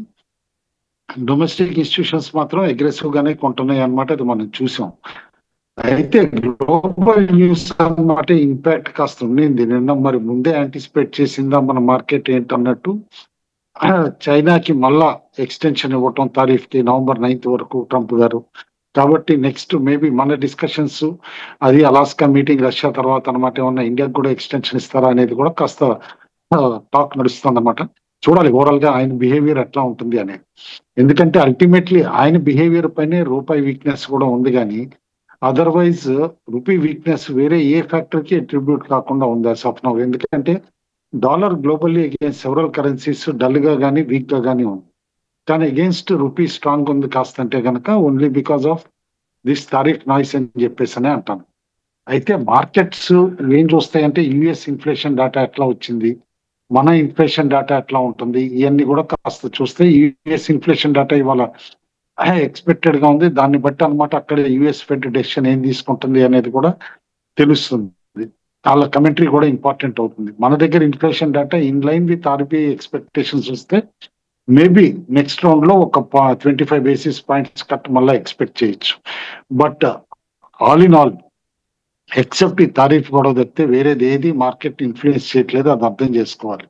డొమెస్టిక్ ఇన్స్టిట్యూషన్స్ మాత్రం అగ్రెసివ్ గానే కొంటున్నాయి అన్నమాట. అది మనం చూసాం. అయితే గ్లోబల్ న్యూస్ అన్నమాట ఇంపాక్ట్ కాస్త ఉండింది నిన్న. మరి ముందే యాంటిసిపేట్ చేసిందా మన మార్కెట్ ఏంటన్నట్టు. చైనాకి మళ్ళా ఎక్స్టెన్షన్ ఇవ్వటం తారీఫ్ కి November 9th వరకు ట్రంప్ గారు. కాబట్టి నెక్స్ట్ మేబీ మన డిస్కషన్స్ అది అలాస్కా మీటింగ్ రష్యా తర్వాత అనమాట. ఏమన్నా ఇండియాకి కూడా ఎక్స్టెన్షన్ ఇస్తారా అనేది కూడా కాస్త టాక్ నడుస్తుంది అనమాట. చూడాలి ఓవరాల్ గా ఆయన బిహేవియర్ ఎట్లా ఉంటుంది అనేది. ఎందుకంటే అల్టిమేట్లీ ఆయన బిహేవియర్ పైనే రూపాయి వీక్నెస్ కూడా ఉంది. కానీ అదర్వైజ్ రూపీ వీక్నెస్ వేరే ఏ ఫ్యాక్టర్ కి అట్రిబ్యూట్ కాకుండా ఉంది ఆ సఫ్ నౌ. ఎందుకంటే dollar globally against several currencies dull గా కానీ వీక్ గా కానీ ఉంది. కానీ అగేన్స్ట్ రూపీ స్ట్రాంగ్ ఉంది కాస్త అంటే కనుక only because of this tariff noise అని చెప్పేసి అనే అంటాను. అయితే మార్కెట్స్ ఏం చూస్తాయంటే యుఎస్ ఇన్ఫ్లేషన్ డేటా ఎట్లా వచ్చింది, మన ఇన్ఫ్లేషన్ డేటా ఎట్లా ఉంటుంది, ఇవన్నీ కూడా కాస్త చూస్తే యుఎస్ ఇన్ఫ్లేషన్ డేటా ఇవాళ ఎక్స్పెక్టెడ్ గా ఉంది. దాన్ని బట్టి అనమాట అక్కడ యుఎస్ ఫెడ్ డెసిషన్ ఏం తీసుకుంటుంది అనేది కూడా తెలుస్తుంది. వాళ్ళ కమెంటరీ కూడా ఇంపార్టెంట్ అవుతుంది. మన దగ్గర inflation data in line with RBI expectations వస్తే మేబీ నెక్స్ట్ రౌండ్ లో ఒక 25 basis points కట్ మళ్ళీ ఎక్స్పెక్ట్ చేయొచ్చు. But all in all except ఈ తారీఫ్ గొడవ తప్పితే వేరేది ఏది మార్కెట్ ఇన్ఫ్లుయెన్స్ చేయట్లేదు. అది అర్థం చేసుకోవాలి.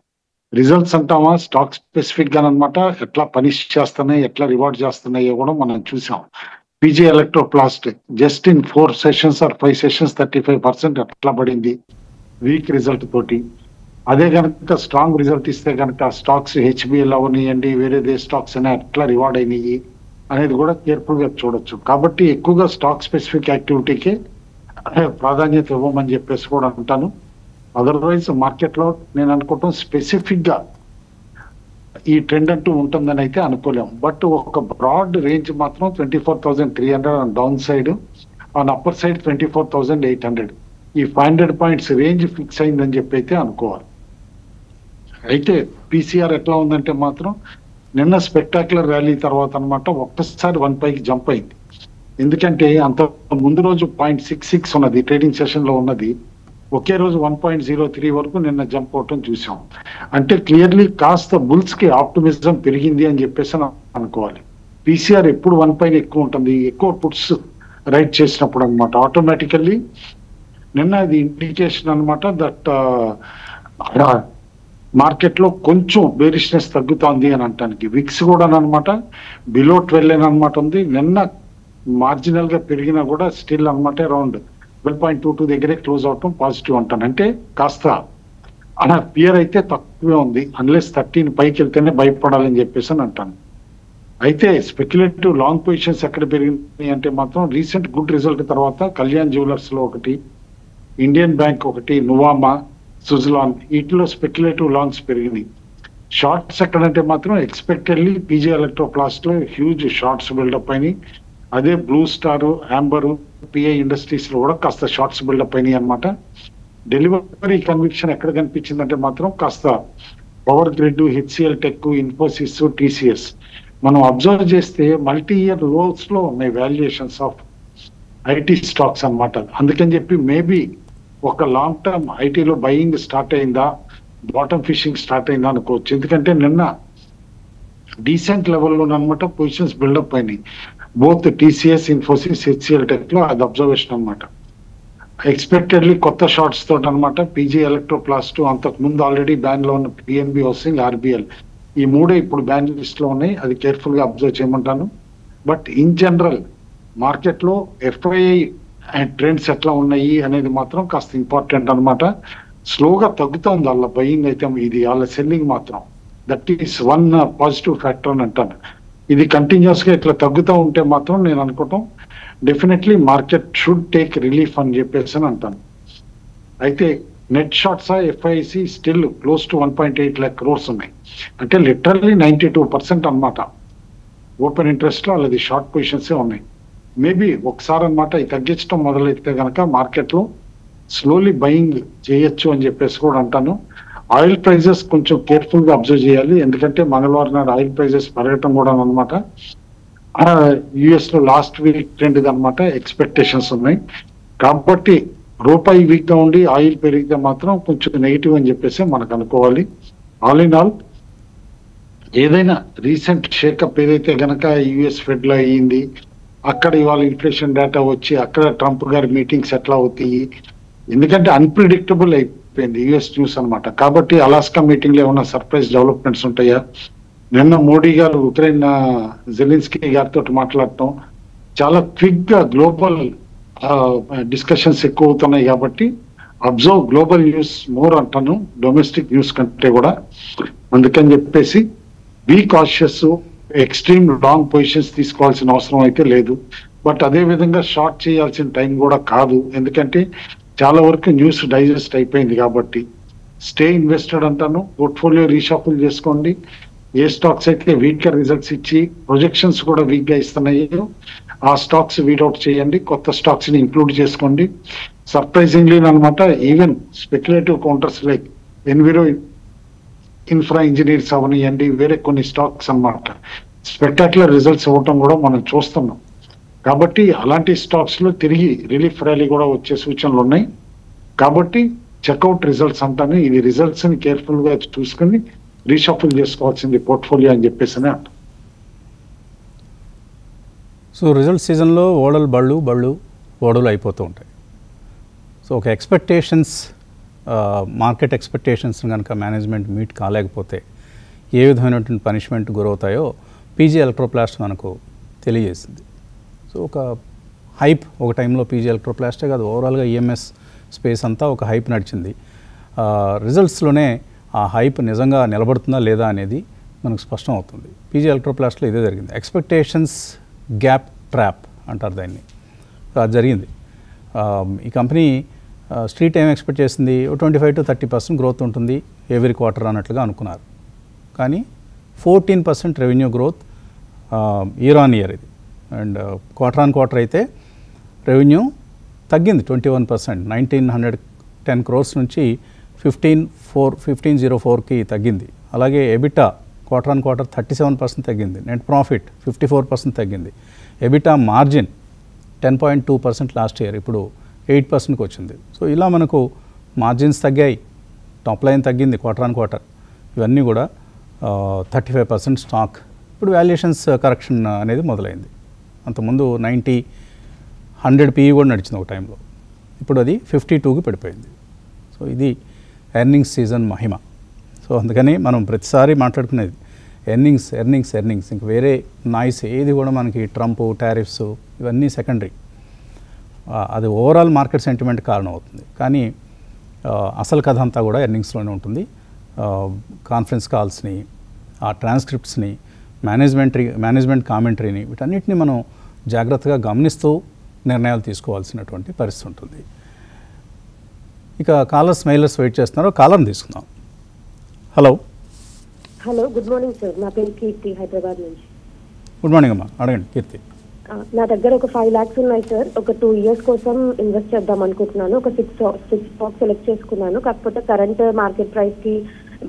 రిజల్ట్స్ అంటామా స్టాక్ స్పెసిఫిక్ గా అనమాట ఎట్లా పనిష్ చేస్తున్నాయి, ఎట్లా రివార్డ్ చేస్తున్నాయో కూడా మనం చూసాం. PG electroplastic just in 4 sessions or 5 sessions 35% అట్లా పడింది వీక్ రిజల్ట్ తోటి. అదే కనుక స్ట్రాంగ్ రిజల్ట్ ఇస్తే కనుక స్టాక్స్ హెచ్బిఎల్ అవనియండి వేరేదే స్టాక్స్ అనే అట్లా రివార్డ్ అయినాయి అనేది కూడా కేర్ఫుల్ గా చూడొచ్చు. కాబట్టి ఎక్కువగా స్టాక్ స్పెసిఫిక్ యాక్టివిటీకి ప్రాధాన్యత ఇవ్వమని చెప్పేసి కూడా అంటాను. అదర్వైజ్ మార్కెట్ లో నేను అనుకుంటాం స్పెసిఫిక్ గా ఈ ట్రెండ్ అంటూ ఉంటుందని అయితే అనుకోలేము. బట్ ఒక బ్రాడ్ రేంజ్ మాత్రం 24,300 on down side, on upper side 24,800. ఈ 500 points రేంజ్ ఫిక్స్ అయిందని చెప్పి అయితే అనుకోవాలి. అయితే పీసీఆర్ ఎట్లా ఉందంటే మాత్రం నిన్న స్పెక్టాక్యులర్ ర్యాలీ తర్వాత అనమాట ఒక్కసారి 1 పైకి జంప్ అయింది. ఎందుకంటే అంత ముందు రోజు 0.66 ఉన్నది ట్రేడింగ్ సెషన్ లో ఉన్నది, ఒకే రోజు 1.03 వరకు నిన్న జంప్ అవటం చూసాం. అంటే క్లియర్లీ కాస్త బుల్స్ కి ఆప్టిమిజం పెరిగింది అని చెప్పేసి అనుకోవాలి. పీసీఆర్ ఎప్పుడు 1 పైన ఎక్కువ ఉంటుంది, ఎక్కువ పుట్స్ రైట్ చేసినప్పుడు అనమాట. ఆటోమేటికల్లీ నిన్న అది ఇండికేషన్ అనమాట దట్ మార్కెట్ లో కొంచెం బేరిష్నెస్ తగ్గుతోంది అని అంటానికి. విక్స్ కూడా అనమాట బిలో 12 అనమాట ఉంది. నిన్న మార్జినల్ గా పెరిగినా కూడా స్టిల్ అనమాట అరౌండ్ 12.22 దగ్గరే క్లోజ్ అవటం పాజిటివ్ అంటాను. అంటే కాస్త అలా పియర్ అయితే తక్కువే ఉంది. అన్లెస్ 13 పైకి వెళ్తేనే భయపడాలని చెప్పేసి అని అంటాను. అయితే స్పెక్యులేటివ్ లాంగ్ పొజిషన్స్ ఎక్కడ పెరిగినాయి అంటే మాత్రం రీసెంట్ గుడ్ రిజల్ట్ తర్వాత కళ్యాణ్ జ్యువెలర్స్ లో ఒకటి, ఇండియన్ బ్యాంక్ ఒకటి, నువామా, సుజలాన్, వీటిలో స్పెక్యులేటివ్ లాంగ్స్ పెరిగినాయి. షార్ట్స్ ఎక్కడంటే మాత్రం ఎక్స్పెక్టెడ్లీ పీజీ ఎలక్ట్రోప్లాస్ట్ లో హ్యూజ్ షార్ట్స్ బిల్డప్ అయినాయి. అదే blue star, Amber, pi industries లో కూడా కాస్త షార్ట్స్ బిల్డప్ అయినాయి అనమాట. డెలివరీ కన్విక్షన్ ఎక్కడ కనిపించిందంటే మాత్రం కాస్త power grid, HCl tech, Infosys, TCS మనం అబ్జర్వ్ చేస్తే మల్టీ ఇయర్ లోస్ లో ఉన్నాయి వాల్యుయేషన్స్ ఆఫ్ ఐటీ స్టాక్స్ అన్నమాట. అందుకని చెప్పి మేబీ ఒక లాంగ్ టర్మ్ ఐటీలో బయింగ్ స్టార్ట్ అయిందా, బాటమ్ ఫిషింగ్ స్టార్ట్ అయిందా అనుకోవచ్చు. ఎందుకంటే నిన్న డీసెంట్ లెవెల్లో అనమాట పొజిషన్స్ బిల్డప్ అయినాయి. Both TCS, Infosys, HCl tech లో అది అబ్జర్వేషన్ అనమాట. ఎక్స్పెక్టెడ్లీ కొత్త షార్ట్స్ తోటి అనమాట పీజీ ఎలక్ట్రోప్లాస్ట్, అంతకు ముందు ఆల్రెడీ బ్యాన్ లో ఉన్న పిఎన్బి హౌసింగ్, ఆర్బిఎల్, ఈ మూడే ఇప్పుడు బ్యాన్ లిస్ట్ లో ఉన్నాయి. అది కేర్ఫుల్ గా అబ్జర్వ్ చేయమంటాను. బట్ ఇన్ జనరల్ మార్కెట్ లో ఎఫ్ఐఐ ట్రెండ్స్ ఎట్లా ఉన్నాయి అనేది మాత్రం కాస్త ఇంపార్టెంట్ అనమాట. స్లోగా తగ్గుతుంది వాళ్ళ బయింగ్ అయితే, ఇది వాళ్ళ సెల్లింగ్ మాత్రం that is one positive factor అని అంటాను. ఇది కంటిన్యూస్ గా ఇట్లా తగ్గుతూ ఉంటే మాత్రం నేను అనుకోవటం definitely market should take relief అని చెప్పేసి అని అంటాను. అయితే net shorts FIIs still close to 1.8 lakh crores ఉన్నాయి. అంటే లిటరల్లీ 92% అనమాట ఓపెన్ ఇంట్రెస్ట్ లో వాళ్ళది షార్ట్ పొజిషన్స్ ఉన్నాయి. మేబీ ఒకసారి అనమాట ఇది తగ్గించడం మొదలైతే కనుక మార్కెట్ లో స్లోలీ బయింగ్ చేయొచ్చు అని చెప్పేసి కూడా అంటాను. ఆయిల్ ప్రైజెస్ కొంచెం కేర్ఫుల్ గా అబ్జర్వ్ చేయాలి. ఎందుకంటే మంగళవారం నాడు ఆయిల్ ప్రైజెస్ పెరగటం కూడా అనమాట యుఎస్ లో లాస్ట్ వీక్ ట్రెండ్ అనమాట ఎక్స్పెక్టేషన్స్ ఉన్నాయి. కాబట్టి రూపాయి వీక్ గా ఉండి ఆయిల్ పెరిగితే మాత్రం కొంచెం నెగిటివ్ అని చెప్పేసి మనకు అనుకోవాలి. ఆల్ ఇన్ ఆల్ ఏదైనా రీసెంట్ షేకప్ ఏదైతే గనక యుఎస్ ఫెడ్ లో అయ్యింది, అక్కడ ఇవాళ ఇన్ఫ్లేషన్ డేటా వచ్చి అక్కడ ట్రంప్ గారి మీటింగ్స్ ఎట్లా అవుతాయి, ఎందుకంటే అన్ప్రిడిక్టబుల్ అయిపోయింది యుఎస్ న్యూస్ అనమాట. కాబట్టి అలాస్కా మీటింగ్ లో ఏమైనా సర్ప్రైజ్ డెవలప్మెంట్స్ ఉంటాయా? నిన్న మోడీ గారు ఉక్రెయిన్ జెలెన్స్కీ గారితో మాట్లాడటం, చాలా క్విక్ గా గ్లోబల్ డిస్కషన్స్ ఎక్కువ అవుతున్నాయి. కాబట్టి అబ్జర్వ్ గ్లోబల్ న్యూస్ మోర్ అంటాను డొమెస్టిక్ న్యూస్ కంటే కూడా. అందుకని చెప్పేసి be cautious, extreme long positions తీసుకోవాల్సిన అవసరం అయితే లేదు. బట్ అదే విధంగా షార్ట్ చేయాల్సిన టైం కూడా కాదు, ఎందుకంటే చాలా వరకు న్యూస్ డైజెస్ట్ అయిపోయింది. కాబట్టి స్టే ఇన్వెస్టెడ్ అంటాను. పోర్ట్ఫోలియో రీషాఫుల్ చేసుకోండి. ఏ స్టాక్స్ అయితే వీక్ గా రిజల్ట్స్ ఇచ్చి ప్రొజెక్షన్స్ కూడా వీక్ గా ఇస్తున్నాయో ఆ స్టాక్స్ వీడౌట్ చేయండి, కొత్త స్టాక్స్ ని ఇంక్లూడ్ చేసుకోండి. సర్ప్రైజింగ్లీ అనమాట even speculative counters like Enviro Infra Engineers అవనియండి, వేరే కొన్ని స్టాక్స్ అన్నమాట స్పెక్టాక్యులర్ రిజల్ట్స్ ఇవ్వటం కూడా మనం చూస్తున్నాం. కాబట్టి అలాంటి స్టాక్స్ లో తిరిగి రిలీఫ్ ర్యాలీ కూడా వచ్చే సూచనలు ఉన్నాయి. కాబట్టి చెక్అవుట్ రిజల్ట్స్ అంటాను. ఇది రిజల్ట్స్ ని కేర్ఫుల్ గా చూసుకుని రీషఫుల్ చేసుకోవాల్సింది పోర్ట్ఫోలియో అని చెప్పేసి అంట. సో రిజల్ట్ సీజన్లో ఓడలు బళ్ళు ఓడలు అయిపోతూ ఉంటాయి. సో ఒక ఎక్స్పెక్టేషన్స్, మార్కెట్ ఎక్స్పెక్టేషన్స్ కనుక మేనేజ్మెంట్ మీట్ కాలేకపోతే ఏ విధమైనటువంటి పనిష్మెంట్ గురవుతాయో పీజీ ఎలక్ట్రోప్లాస్ట్ మనకు తెలియజేసింది. సో ఒక హైప్ ఒక టైంలో పీజీ ఎలక్ట్రోప్లాస్టే కాదు, ఓవరాల్గా ఈఎంఎస్ స్పేస్ అంతా ఒక హైప్ నడిచింది. రిజల్ట్స్లోనే ఆ హైప్ నిజంగా నిలబడుతుందా లేదా అనేది మనకు స్పష్టం అవుతుంది. పీజీ ఎలక్ట్రోప్లాస్ట్లో ఇదే జరిగింది. ఎక్స్పెక్టేషన్స్ గ్యాప్ ట్రాప్ అంటారు దాన్ని. అది జరిగింది. ఈ కంపెనీ స్ట్రీట్ ఏం ఎక్స్పెక్ట్ చేసింది, 25 to 30% గ్రోత్ ఉంటుంది ఎవ్రీ క్వార్టర్ అన్నట్లుగా అనుకున్నారు. కానీ 14% revenue growth year on year ఇది. అండ్ క్వార్టర్ ఆన్ క్వార్టర్ అయితే రెవెన్యూ తగ్గింది 21%, 1910 crores నుంచి 1504కి తగ్గింది. అలాగే ఎబిటా క్వార్టర్ ఆన్ క్వార్టర్ 37% తగ్గింది. నెట్ ప్రాఫిట్ 54% తగ్గింది. ఎబిటా మార్జిన్ 10.2% లాస్ట్ ఇయర్, ఇప్పుడు 8%కి వచ్చింది. సో ఇలా మనకు మార్జిన్స్ తగ్గాయి, టాప్ లైన్ తగ్గింది క్వార్టర్ ఆన్ క్వార్టర్. ఇవన్నీ కూడా 35% స్టాక్. ఇప్పుడు వాల్యుయేషన్స్ కరెక్షన్ అనేది మొదలైంది. అంతకుముందు 90-100 PE కూడా నడిచింది ఒక టైంలో, ఇప్పుడు అది 52కి పడిపోయింది. సో ఇది ఎర్నింగ్స్ సీజన్ మహిమ. సో అందుకని మనం ప్రతిసారి మాట్లాడుకునేది ఎర్నింగ్స్. ఇంక వేరే నాయిస్ ఏది కూడా మనకి ట్రంప్, టారిఫ్స్ ఇవన్నీ సెకండరీ. అది ఓవరాల్ మార్కెట్ సెంటిమెంట్ కారణం అవుతుంది. కానీ అసలు కథ అంతా కూడా ఎర్నింగ్స్లోనే ఉంటుంది. కాన్ఫరెన్స్ కాల్స్ని, ఆ ట్రాన్స్క్రిప్ట్స్ని మేనేజ్మెంట్ కామెంటరీని వీటన్నిటిని మనం జాగ్రత్తగా గమనిస్తూ నిర్ణయాలు తీసుకోవాల్సినటువంటి పరిస్థితి ఉంటుంది. ఇక కాలర్స్ మెయిలర్స్ వెయిట్ చేస్తున్నారు. కాలర్ని తీసుకుందాం. Hello good morning sir. నా పేరు కీర్తి, హైదరాబాద్ నుంచి. గుడ్ మార్నింగ్ అమ్మా, అడగండి కీర్తి. నా దగ్గర ఒక 5 lakhs ఉన్నాయి సార్. ఒక 2 years కోసం ఇన్వెస్ట్ చేద్దాం అనుకుంటున్నాను. ఒక 6 stocks సెలెక్ట్ చేసుకున్నాను. కాకపోతే కరెంట్ మార్కెట్ ప్రైస్ కి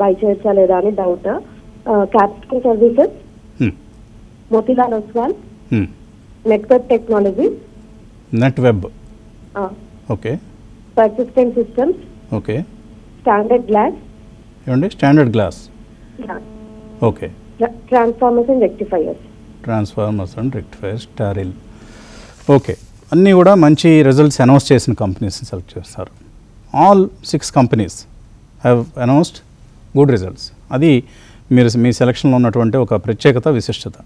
బై చేయొచ్చా లేదా అని doubt. Capital services, Motilal Oswal, network technology, net web, okay, persistent systems, okay, standard glass, ఏమండి standard glass, okay, transformers and rectifiers. Transformers and rectifiers, TARIL, okay. అన్నీ కూడా మంచి రిజల్ట్స్ అనౌన్స్ చేసిన కంపెనీస్ని సెలెక్ట్ చేస్తారు. All 6 companies have announced good results. అది మీ సెలక్షన్లో ఉన్నటువంటి ఒక ప్రత్యేకత, విశిష్టత.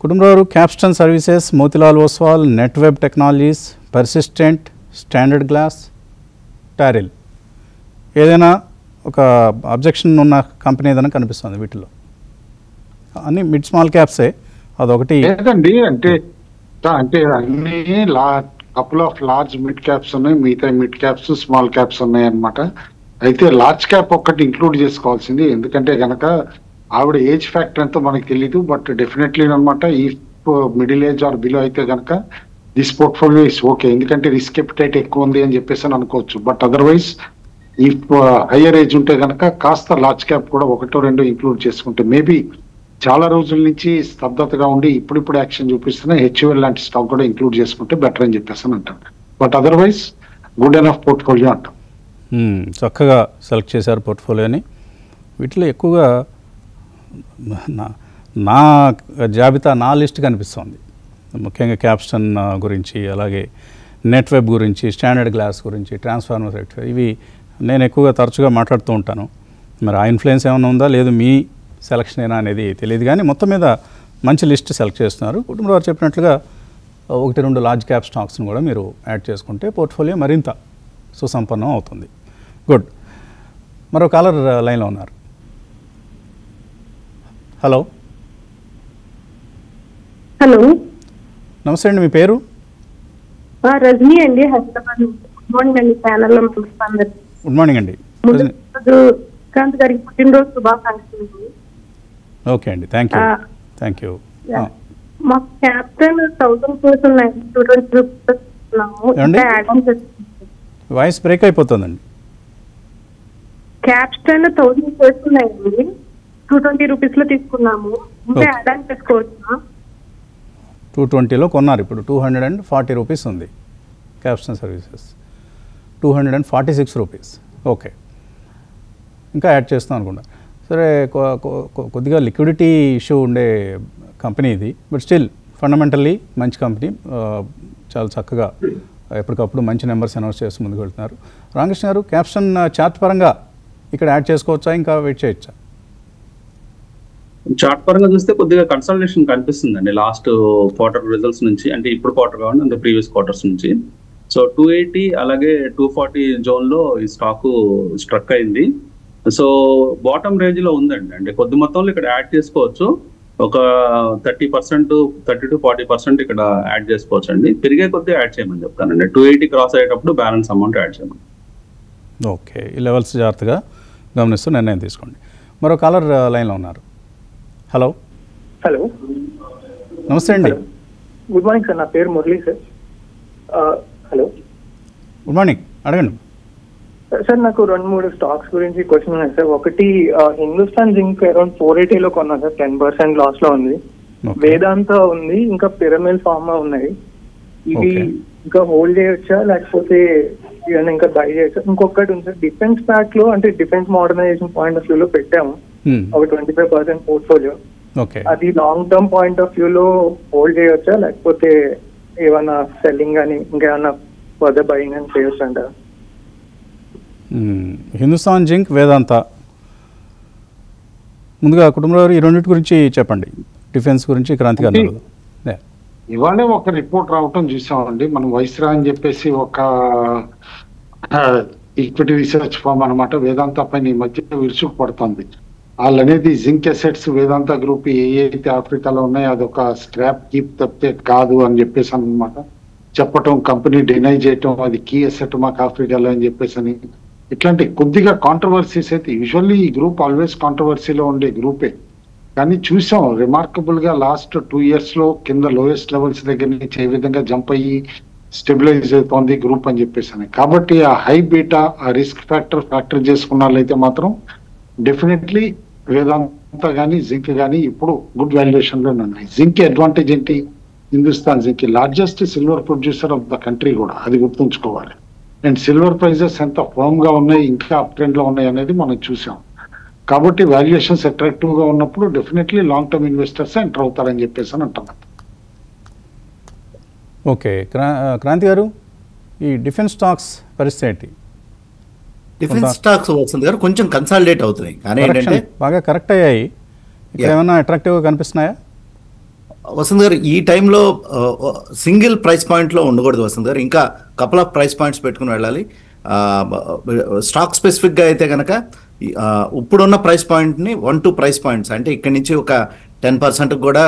Kutumbarao, Capstone services, Motilal Oswal, net web technologies, persistent, standard glass, టారిల్, ఏదైనా ఒక అబ్జెక్షన్ ఉన్న కంపెనీ ఏదైనా కనిపిస్తుంది వీటిలో? అన్ని మిడ్ స్మాల్ క్యాప్సే, అదొకటి లేదండి. అంటే అన్ని couple of large mid caps ఉన్నాయి, మిగతా మిడ్ క్యాప్స్ స్మాల్ క్యాప్స్ ఉన్నాయి అన్నమాట. అయితే లార్జ్ క్యాప్ ఒక్కటి ఇంక్లూడ్ చేసుకోవాల్సింది, ఎందుకంటే కనుక ఆవిడ ఏజ్ ఫ్యాక్టర్ ఎంతో మనకు తెలియదు. బట్ డెఫినెట్లీ అనమాట ఈ మిడిల్ ఏజ్ ఆర్ బిలో అయితే కనుక దిస్ పోర్ట్ఫోలియో ఇస్ ఓకే, ఎందుకంటే రిస్క్ ఎపిటైట్ ఎక్కువ ఉంది అని చెప్పేసి అని అనుకోవచ్చు. బట్ అదర్వైజ్ ఈ హయ్యర్ ఏజ్ ఉంటే కనుక కాస్త లార్జ్ క్యాప్ కూడా 1-2 ఇంక్లూడ్ చేసుకుంటే మేబీ చాలా రోజుల నుంచి స్తబ్దతగా ఉండి ఇప్పుడు యాక్షన్ చూపిస్తున్న హెచ్యుఎల్ లాంటి స్టాక్ కూడా ఇంక్లూడ్ చేసుకుంటే బెటర్ అని చెప్పేసి అని అంటాను. But otherwise good enough portfolio అంటాం. చక్కగా సెలెక్ట్ చేశారు పోర్ట్ఫోలియోని. వీటిలో ఎక్కువగా నా జాబితా, నా లిస్ట్ కనిపిస్తుంది. ముఖ్యంగా క్యాప్స్టన్ గురించి, అలాగే నెట్ వెబ్ గురించి, స్టాండర్డ్ గ్లాస్ గురించి, ట్రాన్స్ఫార్మర్ రెక్టిఫైయర్, ఇవి నేను ఎక్కువగా తరచుగా మాట్లాడుతూ ఉంటాను. మరి ఆ ఇన్ఫ్లుయెన్స్ ఏమైనా ఉందా లేదు మీ సెలక్షన్ అయినా అనేది తెలియదు, కానీ మొత్తం మీద మంచి లిస్ట్ సెలెక్ట్ చేస్తున్నారు. కుటుంబరావు చెప్పినట్లుగా 1-2 లార్జ్ క్యాప్ స్టాక్స్ని కూడా మీరు యాడ్ చేసుకుంటే పోర్ట్ఫోలియో మరింత సుసంపన్నం అవుతుంది. గుడ్. మరో కాలర్ లైన్లో ఉన్నారు. హలో నమస్తే అండి, మీ పేరు? రజనీ అండి, హైదరాబాద్. గుడ్ మార్నింగ్ అండి, ఛానల్లో అందరికి గుడ్ మార్నింగ్ అండి. శ్రీకాంత్ గారికి పుట్టినరోజు శుభాకాంక్షలు. ఓకే అండి, థ్యాంక్ యూ. మాకు క్యాపిటల్ 1000 crores ఉన్నాయి, 220 rupees. వాయిస్ బ్రేక్ అయిపోతుందండి. క్యాపిటల్ 1000 crores ఉన్నాయండి, 220 rupees లో తీసుకున్నాము. ఇంకా యాడ్ ఆన్ చేసుకోవచ్చా? 220లో కొన్నారు, ఇప్పుడు 240 rupees ఉంది. Capston services 246 rupees. ఓకే, ఇంకా యాడ్ చేస్తాం అనుకుంటా. సరే, కొద్దిగా లిక్విడిటీ ఇష్యూ ఉండే కంపెనీ ఇది, బట్ స్టిల్ ఫండమెంటల్లీ మంచి కంపెనీ. చాలా చక్కగా ఎప్పటికప్పుడు మంచి నెంబర్స్ అనౌన్స్ చేసి ముందుకు వెళ్తున్నారు. రామకృష్ణ గారు, క్యాప్స్టన్ చార్ట్ పరంగా ఇక్కడ యాడ్ చేసుకోవచ్చా, ఇంకా వెయిట్ చేయొచ్చా? చార్ట్ పరంగా చూస్తే కొద్దిగా కన్సల్టేషన్ కనిపిస్తుందండి లాస్ట్ క్వార్టర్ రిజల్ట్స్ నుంచి, అంటే ఇప్పుడు క్వార్టర్ కావాలి అంటే ప్రీవియస్ క్వార్టర్స్ నుంచి. సో 280 అలాగే 240 జోన్లో ఈ స్టాక్ స్ట్రక్ అయింది. సో బాటమ్ రేంజ్ లో ఉందండి, అంటే కొద్ది మొత్తంలో ఇక్కడ యాడ్ చేసుకోవచ్చు. ఒక 30%, 30-40% ఇక్కడ యాడ్ చేసుకోవచ్చు అండి. పెరిగే కొద్ది యాడ్ చేయమని చెప్తానండి. 280 క్రాస్ అయ్యేటప్పుడు బ్యాలెన్స్ అమౌంట్ యాడ్ చేయమని. ఓకే, ఈ లెవెల్స్ జాగ్రత్తగా గమనిస్తూ నిర్ణయం తీసుకోండి. మరో కాలర్ లైన్లో ఉన్నారు. హలో నమస్తే అండి. గుడ్ మార్నింగ్ సార్, నా పేరు Murali sir. Hello, good morning, అడగండి సార్. నాకు 2-3 స్టాక్స్ గురించి క్వశ్చన్ ఉన్నాయి సార్. ఒకటి హిందుస్థాన్ జింక్ అరౌండ్ 480 లో కొన్నాను సార్, 10% లాస్ లో ఉంది. వేదాంత ఉంది, ఇంకా పిరమిల్ ఫార్మా ఉన్నాయి. ఇవి ఇంకా హోల్డ్ చేయొచ్చా లేకపోతే ఇవన్నీ ఇంకా బై చేయొచ్చా? ఇంకొకటి ఉంది సార్, డిఫెన్స్ ప్యాక్ లో, అంటే defence modernisation point of view లో పెట్టాము ఒక 25% పోర్ట్ఫోలియో. అది long term point of view లో హోల్డ్ చేయొచ్చా లేకపోతే ఏమన్నా సెల్లింగ్ కానీ ఇంకేమన్నా ఫర్దర్ బయింగ్ అని చేయొచ్చు అంటారా? హిందుస్థాన్ జింక్, వేదాంత, ముందుగా కుటుంబంలో ఈ రెండింటి గురించి చెప్పండి. డిఫెన్స్ గురించి క్రాంతి గారు ఇవాళే ఒక రిపోర్ట్ రావటం చూసామండి. మనం వైస్రా అని చెప్పేసి ఒక ఈక్విటీ రీసెర్చ్ ఫామ్ అనమాట వేదాంత పైన ఈ మధ్య విరుచుకు పడుతుంది. వాళ్ళు అనేది జింక్ అసెట్స్ వేదాంత గ్రూప్ అయితే ఆఫ్రికాలో ఉన్నాయో అదొక స్క్రాప్ కీప్ తప్పితే కాదు అని చెప్పేసి అనమాట చెప్పటం, కంపెనీ డినై చేయటం, అది కీ అసెట్ మాకు ఆఫ్రికాలో అని చెప్పేసి అని. ఇట్లాంటి కొద్దిగా కాంట్రవర్సీస్ అయితే యూజువల్లీ ఈ గ్రూప్ ఆల్వేస్ కాంట్రవర్సీలో ఉండే గ్రూపే, కానీ చూసాం రిమార్కబుల్ గా లాస్ట్ 2 years లో కింద లోయెస్ట్ లెవెల్స్ దగ్గర నుంచి ఏ విధంగా జంప్ అయ్యి స్టెబిలైజ్ అవుతోంది గ్రూప్ అని చెప్పేసి అని. కాబట్టి ఆ హై బీటా ఆ రిస్క్ ఫ్యాక్టర్ చేసుకున్న వాళ్ళైతే మాత్రం డెఫినెట్లీ వేదాంత కానీ జింక్ కానీ ఇప్పుడు గుడ్ వాల్యుయేషన్ లో ఉన్నాయి. జింక్ అడ్వాంటేజ్ ఏంటి, Hindustan zinc largest silver producer of the country కూడా, అది గుర్తుంచుకోవాలి. అండ్ సిల్వర్ ప్రైజెస్ ఎంత ఫర్మ్ గా ఉన్నాయి, ఇంకా అప్ ట్రెండ్ లో ఉన్నాయి అనేది మనం చూసాం. కాబట్టి వాల్యుయేషన్స్ అట్రాక్టివ్ గా ఉన్నప్పుడు definitely long term investors enter అవుతారని చెప్పేసి అని అంటున్నారు. ఓకే, క్రాంతి గారు, ఈ డిఫెన్స్ స్టాక్స్ పరిస్థితి ఏంటి? డిఫెన్స్ స్టాక్స్ వస్తుంది గారు కొంచెం కన్సాలిడేట్ అవుతున్నాయి, కానీ ఏంటంటే బాగా కరెక్ట్ అయ్యాయి. ఇక్కడ ఏమైనా అట్రాక్టివ్గా కనిపిస్తున్నాయా వసంత్ గారు? ఈ టైంలో సింగిల్ ప్రైస్ పాయింట్లో ఉండకూడదు వసంత్ గారు, ఇంకా కపుల్ ఆఫ్ ప్రైస్ పాయింట్స్ పెట్టుకుని వెళ్ళాలి. స్టాక్ స్పెసిఫిక్గా అయితే కనుక ఇప్పుడున్న ప్రైస్ పాయింట్ని 1-2 ప్రైస్ పాయింట్స్, అంటే ఇక్కడి నుంచి ఒక 10% కూడా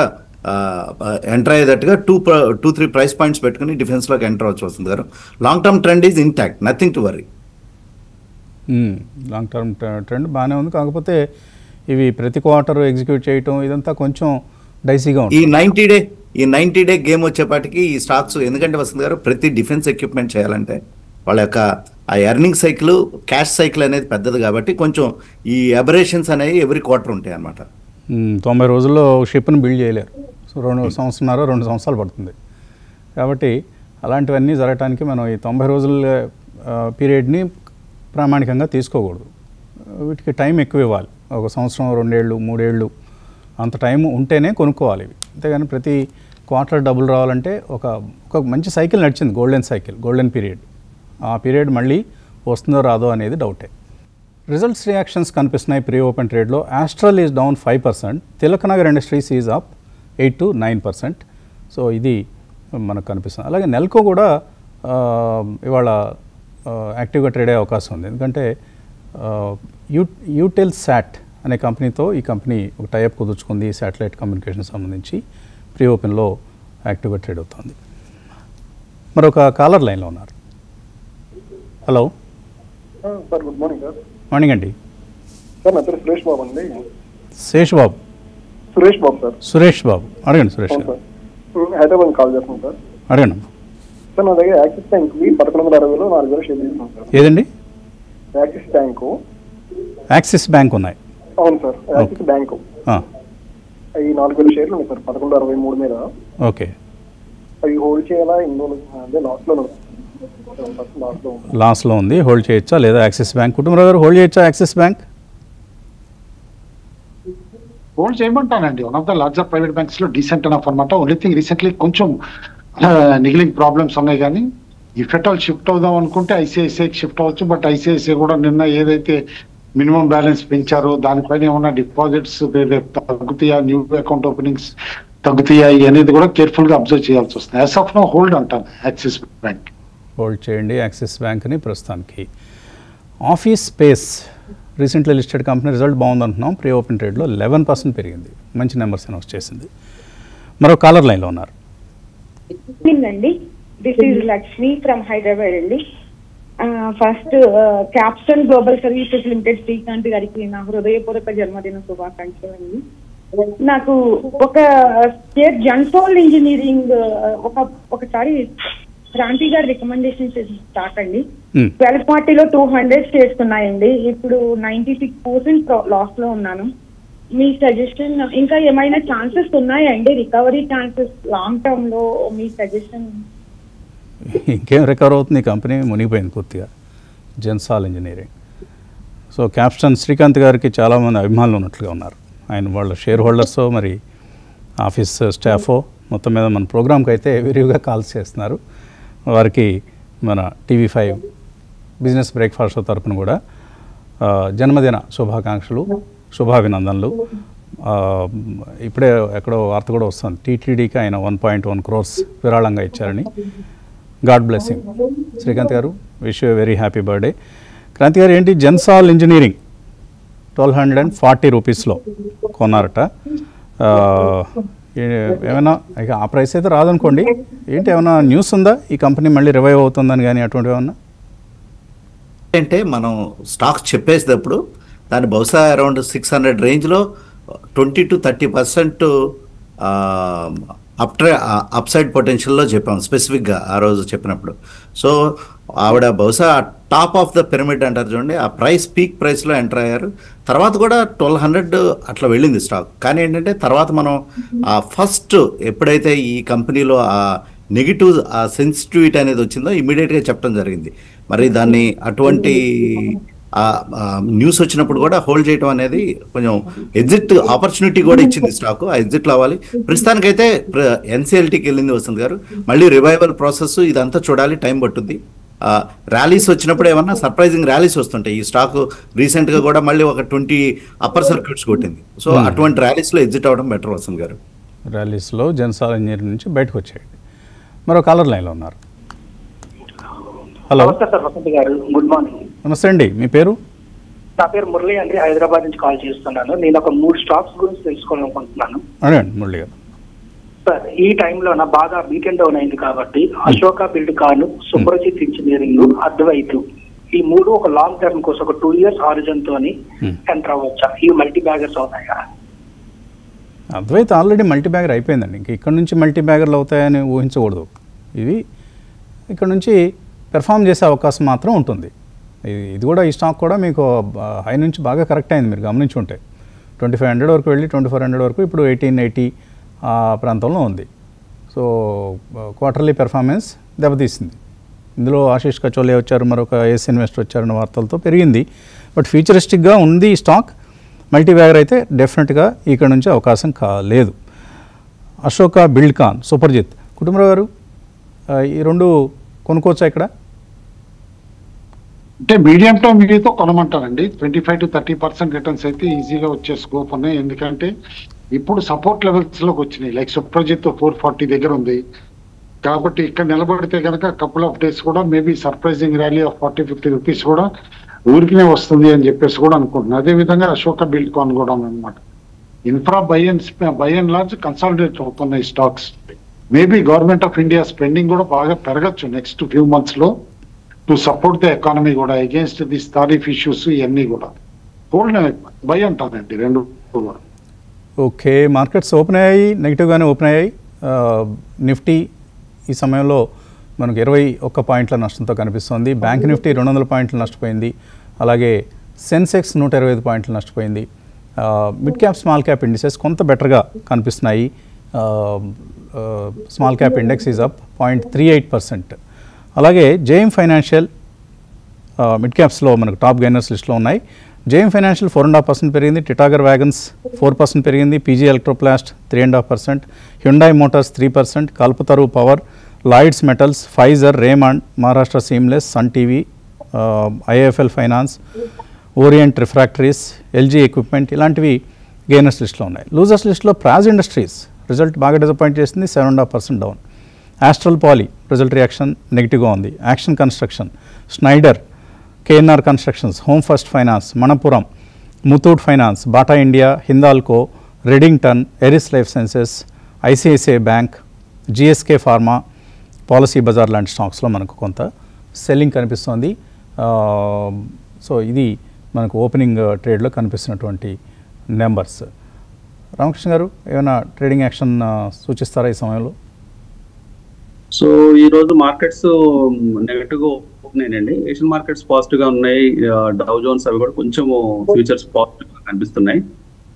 ఎంటర్ అయ్యేటట్టుగా 2-3 ప్రైస్ పాయింట్స్ పెట్టుకుని డిఫెన్స్లోకి ఎంటర్ అవచ్చు వస్తుంది గారు. Long term trend is intact, nothing to worry. Long term trend బాగానే ఉంది, కాకపోతే ఇవి ప్రతి క్వార్టర్ ఎగ్జిక్యూట్ చేయటం ఇదంతా కొంచెం డైసీగా ఉంది. ఈ 90 డే గేమ్ వచ్చేపాటికి ఈ స్టాక్స్, ఎందుకంటే వసంత్ గారు ప్రతి డిఫెన్స్ ఎక్విప్మెంట్ చేయాలంటే వాళ్ళ యొక్క ఆ ఎర్నింగ్ సైకిల్, క్యాష్ సైకిల్ అనేది పెద్దది, కాబట్టి కొంచెం ఈ అబరేషన్స్ అనేవి ఎవ్రీ క్వార్టర్ ఉంటాయి అన్నమాట. 90 రోజుల్లో షిప్ని బిల్డ్ చేయలేరు, సో 2 సంవత్సరాలు పడుతుంది. కాబట్టి అలాంటివన్నీ జరగటానికి మనం ఈ 90 రోజుల పీరియడ్ని ప్రామాణికంగా తీసుకోకూడదు. వీటికి టైం ఎక్కువ ఇవ్వాలి, 1 సంవత్సరం, 2 ఏళ్ళు, 3 ఏళ్ళు అంత టైం ఉంటేనే కొనుక్కోవాలి ఇవి. అంతేగాని ప్రతి క్వార్టర్ డబ్బులు రావాలంటే ఒక మంచి సైకిల్ నడిచింది, గోల్డెన్ పీరియడ్. ఆ పీరియడ్ మళ్ళీ వస్తుందో రాదో అనేది డౌటే. రిజల్ట్స్ రియాక్షన్స్ కనిపిస్తున్నాయి ప్రీ ఓపెన్ ట్రేడ్లో. Astral is down 5%, Tilaknagar industries is up 8 to 9%. So ఇది మనకు కనిపిస్తుంది. అలాగే నెల్కో కూడా ఇవాళ యాక్టివ్గా ట్రేడ్ అయ్యే అవకాశం ఉంది, ఎందుకంటే యూటెల్ శాట్ అనే కంపెనీతో ఈ కంపెనీ ఒక టైఅప్ కుదుర్చుకుంది శాటిలైట్ కమ్యూనికేషన్ సంబంధించి. ప్రీ ఓపెన్లో యాక్టివ్గా ట్రేడ్ అవుతుంది. మరొక కాలర్ లైన్లో ఉన్నారు. Hello sir, good morning sir. Morning అండి. సార్ నా పేరు సురేష్ బాబు అండి. సురేష్ బాబు సార్. సురేష్ బాబు అడగండి. సురేష్ గారు హైదరాబాద్ కాల్ చేస్తున్నాను సార్. అడగండి సార్, నా దగ్గర యాక్సిస్ బ్యాంక్ 1160లో 4,000 షేర్ తీసుకున్నాను సార్. ఏదండి? Axis bank. యాక్సిస్ బ్యాంక్ ఉన్నాయి? అవును సార్, యాక్సిస్ బ్యాంకు. అవి 4,000 షేర్లు ఉన్నాయి సార్ 1163 మీద. ఓకే, అవి హోల్డ్ చేయాలా? అంటే లాస్లో ఉంది, హోల్డ్ చేయొచ్చా లేదా? యాక్సిస్ బ్యాంక్ కుటుంబరావు గారు హోల్డ్ చేయొచ్చా యాక్సిస్ బ్యాంక్? హోల్డ్ చేయమంటానండి. One of the larger private banks లో డీసెంట్ అనఫ్ అనమాట. ఓన్లీ థింగ్ రీసెంట్లీ కొంచెం నిగిలింగ్ ప్రాబ్లమ్స్ ఉన్నాయి, కానీ ఇఫ్ ఎట్ ఆల్ షిఫ్ట్ అవుదాం అనుకుంటే ఐసిఐసిఐకి షిఫ్ట్ అవ్వచ్చు. బట్ ఐసిఐసిఐ కూడా నిన్న ఏదైతే మినిమం బ్యాలెన్స్ పెంచారో దానిపైన ఏమన్నా డిపాజిట్స్ తగ్గుతాయా, న్యూ అకౌంట్ ఓపెనింగ్స్ తగ్గుతాయా అనేది కూడా కేర్ఫుల్ గా అబ్జర్వ్ చేయాల్సి వస్తుంది. యాజ్ ఆఫ్ నో హోల్డ్ అంటాను యాక్సిస్ బ్యాంక్. హోల్డ్ చేయండి యాక్సిస్ బ్యాంక్ని ప్రస్తుతానికి. Office space recently listed company, result బాగుంది అంటున్నాం. ప్రీ ఓపెన్ ట్రేడ్లో 11% పెరిగింది, మంచి నెంబర్స్ అనౌన్స్ చేసింది. మరో కాలర్ లైన్లో ఉన్నారు. అండి, this is Lakshmi from Hyderabad అండి. First Capstone global services limited Srikanth గారికి నా హృదయపూర్వక జన్మదిన శుభాకాంక్షలు అండి. నాకు ఒక స్టేట్ జన్సోల్ ఇంజనీరింగ్ ఒకసారి క్రాంతి గారి రికమెండేషన్ స్టార్ట్ అండి. 1240లో 200 షేర్స్ ఉన్నాయండి. ఇప్పుడు 96% లాస్ లో ఉన్నాను. మీ సజెషన్, ఇంకా ఏమైనా ఛాన్సెస్ ఉన్నాయండి రికవరీ ఛాన్సెస్ లాంగ్ టర్మ్ లో? మీ సజెషన్. ఇంకేం రికవర్ అవుతుంది, కంపెనీ మునిగిపోయింది పూర్తిగా, Gensol engineering. So Capston Srikanth గారికి చాలామంది అభిమానులు ఉన్నట్లుగా ఉన్నారు. ఆయన వాళ్ళ షేర్ హోల్డర్సో మరి ఆఫీస్ స్టాఫో మొత్తం మీద మన ప్రోగ్రామ్కి అయితే విరివిగా కాల్స్ చేస్తున్నారు. వారికి మన TV5 బిజినెస్ బ్రేక్ఫాస్ట్ తరపున కూడా జన్మదిన శుభాకాంక్షలు, శుభాభినందనలు. ఇప్పుడే ఎక్కడో వార్త కూడా వస్తుంది, టీటీడీకి ఆయన 1.1 crores విరాళంగా ఇచ్చారని. God blessing Srikanth garu, wish you very happy birthday. Kranthi garu, ఏంటి జెన్సాల్ ఇంజనీరింగ్ 1240 రూపీస్లో కొన్నారట. ఏమైనా ఇక ఆ ప్రైస్ అయితే రాదనుకోండి, ఏంటి ఏమైనా న్యూస్ ఉందా ఈ కంపెనీ మళ్ళీ రివైవ్ అవుతుందని కానీ అటువంటివి ఏమన్నా? అంటే మనం స్టాక్స్ చెప్పేసేటప్పుడు దాన్ని బహుశా అరౌండ్ 600 రేంజ్లో 20 to 30% అప్సైడ్ పొటెన్షియల్లో చెప్పాం స్పెసిఫిక్గా ఆ రోజు చెప్పినప్పుడు. సో ఆవిడ బహుశా టాప్ ఆఫ్ ద పిరమిడ్ అంటారు చూడండి, ఆ ప్రైస్ పీక్ ప్రైస్లో ఎంటర్ అయ్యారు. తర్వాత కూడా 1200 అట్లా వెళ్ళింది స్టాక్. కానీ ఏంటంటే తర్వాత మనం ఆ ఫస్ట్ ఎప్పుడైతే ఈ కంపెనీలో ఆ నెగిటివ్ ఆ సెన్సిటివిటీ అనేది వచ్చిందో ఇమీడియట్గా చెప్పడం జరిగింది. మరి దాన్ని అటువంటి న్యూస్ వచ్చినప్పుడు కూడా హోల్డ్ చేయడం అనేది కొంచెం ఎగ్జిట్ ఆపర్చునిటీ కూడా ఇచ్చింది స్టాక్. ఆ ఎగ్జిట్లో అవ్వాలి. ప్రస్తుతానికైతే ఎన్సిఎల్టీకి వెళ్ళింది వసంత్ గారు. మళ్ళీ రివైవల్ ప్రాసెస్ ఇదంతా చూడాలి, టైం పట్టుద్ది. ర్యాలీస్ వచ్చినప్పుడు ఏమన్నా సర్ప్రైజింగ్ ర్యాలీస్ వస్తుంటాయి. ఈ స్టాక్ రీసెంట్గా కూడా మళ్ళీ ఒక 20 అప్పర్ సర్క్యూట్స్ కొట్టింది. సో అటువంటి ర్యాలీస్లో ఎగ్జిట్ అవ్వడం బెటర్ వసంత్ గారు. ర్యాలీస్లో జనసాల్ ఇంజనీరింగ్ నుంచి బయటకు వచ్చేయండి. మరో కాలర్ లైన్లో ఉన్నారు. హలో సార్, వసంత్ గారు, గుడ్ మార్నింగ్. నమస్తే అండి, మీ పేరు? నా పేరు మురళి అండి, హైదరాబాద్ నుంచి కాల్ చేస్తున్నాను. నేను ఒక 3 స్టాక్స్ గురించి తెలుసుకోవాలనుకుంటున్నాను. అదేండి మురళి గారు. సార్, ఈ టైంలో నా బాగా వీకెండ్ డౌన్ అయింది కాబట్టి అశోక బిల్డ్కాన్, సుప్రజిత్ ఇంజనీరింగ్, అద్వైత్, ఈ 3 ఒక లాంగ్ టర్మ్ కోసం ఒక 2 years హారిజన్ తోని ఎంటర్ అవ్వచ్చా? ఇవి మల్టీ బ్యాగర్స్ అవుతాయా? అద్వైత్ ఆల్రెడీ మల్టీ బ్యాగర్ అయిపోయిందండి. ఇంక ఇక్కడ నుంచి మల్టీ బ్యాగర్లు అవుతాయని ఊహించకూడదు. ఇది ఇక్కడ నుంచి పెర్ఫామ్ చేసే అవకాశం మాత్రం ఉంటుంది. ఇది కూడా ఈ స్టాక్ కూడా మీకు హై నుంచి బాగా కరెక్ట్ అయింది, మీరు గమనించి ఉంటే 2500 వరకు వెళ్ళి 2400 వరకు ఇప్పుడు 1880 ఆ ప్రాంతంలో ఉంది. సో క్వార్టర్లీ పెర్ఫార్మెన్స్ దెబ్బతీసింది. ఇందులో ఆశీష్ కచోలే వచ్చారు, మరొక ఏస్ ఇన్వెస్టర్ వచ్చారన్న వార్తలతో పెరిగింది. బట్ ఫ్యూచరిస్టిక్గా ఉంది ఈ స్టాక్. మల్టీ బ్యాగర్ అయితే డెఫినెట్గా ఇక్కడ నుంచి అవకాశం కాలేదు. అశోక బిల్డ్కాన్, సూపర్జిత్, కుటుంబరావు గారు, ఈ 2 కొనుక్కోవచ్చా ఇక్కడ? అంటే మీడియం టర్మ్ వ్యూతో కొనమంటారండి. 25 to 30% రిటర్న్స్ అయితే ఈజీగా వచ్చే స్కోప్ ఉన్నాయి. ఎందుకంటే ఇప్పుడు సపోర్ట్ లెవెల్స్ లోకి వచ్చినాయి. లైక్ సుప్రజిత్ 440 దగ్గర ఉంది కాబట్టి ఇక్కడ నిలబడితే కనుక కపుల్ ఆఫ్ డేస్ కూడా maybe surprising rally of 40-50 rupees కూడా ఊరికినే వస్తుంది అని చెప్పేసి కూడా అనుకుంటున్నాను. అదేవిధంగా అశోక బిల్డ్కాన్ కూడా అనమాట. Infra by and large consolidate అవుతున్నాయి stocks. Maybe government of India spending కూడా బాగా పెరగచ్చు నెక్స్ట్ ఫ్యూ మంత్స్ లో టు సపోర్ట్ ద ఎకానమీ కూడా అగేన్స్ట్ దిస్ టారిఫ్ ఇష్యూస్ ఇవన్నీ కూడా హోల్డ్ బై అంటానండి 2 కూడా. ఓకే, మార్కెట్స్ ఓపెన్ అయ్యాయి, నెగిటివ్గానే ఓపెన్ అయ్యాయి. నిఫ్టీ ఈ సమయంలో మనకు 21 పాయింట్ల నష్టంతో కనిపిస్తోంది. బ్యాంక్ నిఫ్టీ 200 పాయింట్లు నష్టపోయింది. అలాగే సెన్సెక్స్ 125 పాయింట్లు నష్టపోయింది. Mid cap small cap indices కొంత బెటర్గా కనిపిస్తున్నాయి. Small cap index is up 0.38%. అలాగే జేఎం ఫైనాన్షియల్ మిడ్ క్యాప్స్లో మనకు టాప్ గైనర్స్ లిస్ట్లో ఉన్నాయి. జేఎం ఫైనాన్షియల్ 4.5% పెరిగింది. టిటాగర్ వ్యాగన్స్ 4% పెరిగింది. PG Electroplast 3.5%. Hyundai motors 3%. Kalpataru power, Lloyds metals, Pfizer, Raymond, Maharashtra seamless, Sun TV, IFL finance, Orient refractories, LG equipment ఇలాంటివి gainers లిస్ట్లో ఉన్నాయి. Losers లిస్ట్లో ప్రాజ్ ఇండస్ట్రీస్ రిజల్ట్ బాగా డిసప్పాయింట్ చేసింది, 7.5% down. Astral poly result reaction నెగిటివ్గా ఉంది. Action construction, Schneider, KNR constructions, home first finance, Manappuram, Muthoot finance, Bata India, Hindalco, Redington, Eris life sciences, ICICI bank, GSK pharma, policy Bazar లాంటి స్టాక్స్లో మనకు కొంత సెల్లింగ్ కనిపిస్తోంది. సో ఇది మనకు ఓపెనింగ్ ట్రేడ్లో కనిపిస్తున్నటువంటి నెంబర్స్. రామకృష్ణ గారు, ఏమైనా ట్రేడింగ్ యాక్షన్ సూచిస్తారా ఈ సమయంలో? సో ఈ రోజు మార్కెట్స్ నెగటివ్ గా ఓపెన్ అయినాయండి. ఏషియన్ మార్కెట్స్ పాజిటివ్ గా ఉన్నాయి. డౌ జోన్స్ అవి కూడా కొంచెం ఫ్యూచర్స్ పాజిటివ్ గా కనిపిస్తున్నాయి.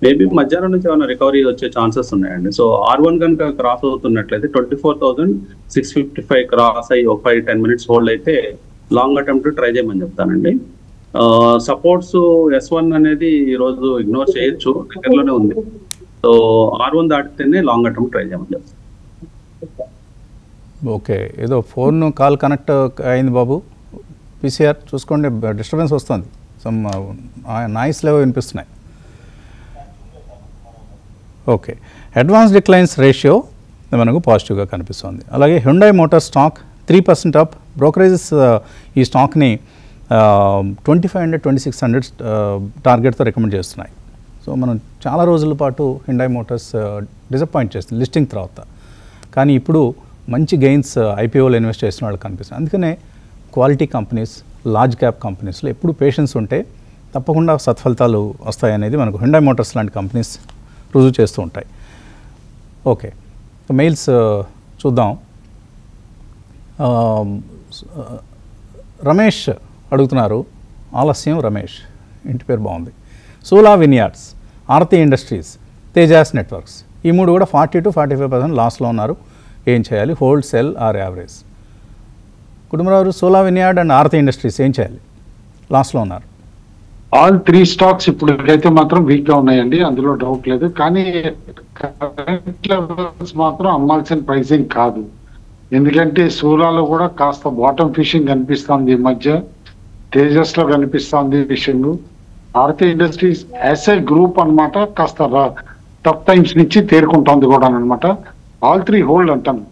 మేబీ మధ్యాహ్నం నుంచి ఏమైనా రికవరీ వచ్చే ఛాన్సెస్ ఉన్నాయండి. సో R1 కనుక క్రాస్ అవుతున్నట్లయితే 24,655 క్రాస్ అయ్యి ఒక 5-10 minutes హోల్డ్ అయితే లాంగ్ అటెంప్ట్ ట్రై చేయమని చెప్తానండి. సపోర్ట్స్ S1 అనేది ఈ రోజు ఇగ్నోర్ చేయొచ్చు, దగ్గరలోనే ఉంది. సో R1 దాటితేనే లాంగ్ అటెంప్ట్ ట్రై చేయమని చెప్తాను. ఓకే, ఏదో ఫోన్ కాల్ కనెక్ట్ అయింది బాబు, పీసీఆర్ చూసుకోండి, డిస్టర్బెన్స్ వస్తుంది, సమ్ నాయిస్ లేవో వినిపిస్తున్నాయి. ఓకే, అడ్వాన్స్ డిక్లైన్స్ రేషియో మనకు పాజిటివ్గా కనిపిస్తుంది. అలాగే Hyundai motor stock 3% up. Brokerages ఈ స్టాక్ని 2500 2600 టార్గెట్తో రికమెండ్ చేస్తున్నాయి. సో మనం చాలా రోజుల పాటు హ్యుండాయ్ మోటార్స్ డిసప్పాయింట్ చేస్తుంది లిస్టింగ్ తర్వాత, కానీ ఇప్పుడు మంచి గెయిన్స్ ఐపీఓలో ఇన్వెస్ట్ చేసిన వాళ్ళకి కనిపిస్తుంది. అందుకనే క్వాలిటీ కంపెనీస్, లార్జ్ క్యాప్ కంపెనీస్లో ఎప్పుడు పేషెన్స్ ఉంటే తప్పకుండా సత్ఫలితాలు వస్తాయనేది మనకు హ్యుండాయ్ మోటార్స్ లాంటి కంపెనీస్ రుజువు చేస్తూ ఉంటాయి. ఓకే, మెయిల్స్ చూద్దాం. రమేష్ అడుగుతున్నారు, ఆలస్యం రమేష్, ఇంటి పేరు బాగుంది. సోలా vineyards, Aarti industries, Tejas networks, ఈ మూడు కూడా 40 to 45% లాస్లో ఉన్నారు. ఏం చేయాలి? Hold, sell or average? Kutumbarao, Sula vineyard and Aarti industries ఏం చేయాలి? లాస్లో ఉన్నారు. ఆల్ 3 స్టాక్స్ ఇప్పుడైతే మాత్రం వీక్ గా ఉన్నాయండి, అందులో డౌట్ లేదు. కానీ కరెంట్ లెవెల్స్ మాత్రం అమ్మాల్సిన ప్రైసింగ్ కాదు. ఎందుకంటే సోలాలో కూడా కాస్త బాటమ్ ఫిషింగ్ కనిపిస్తుంది ఈ మధ్య, తేజస్ లో కనిపిస్తుంది fishing. Aarti industries as a group అనమాట కాస్త టఫ్ టైమ్స్ నుంచి తేరుకుంటుంది కూడా అనమాట. ఆల్ 3 హోల్డ్ అంటాను.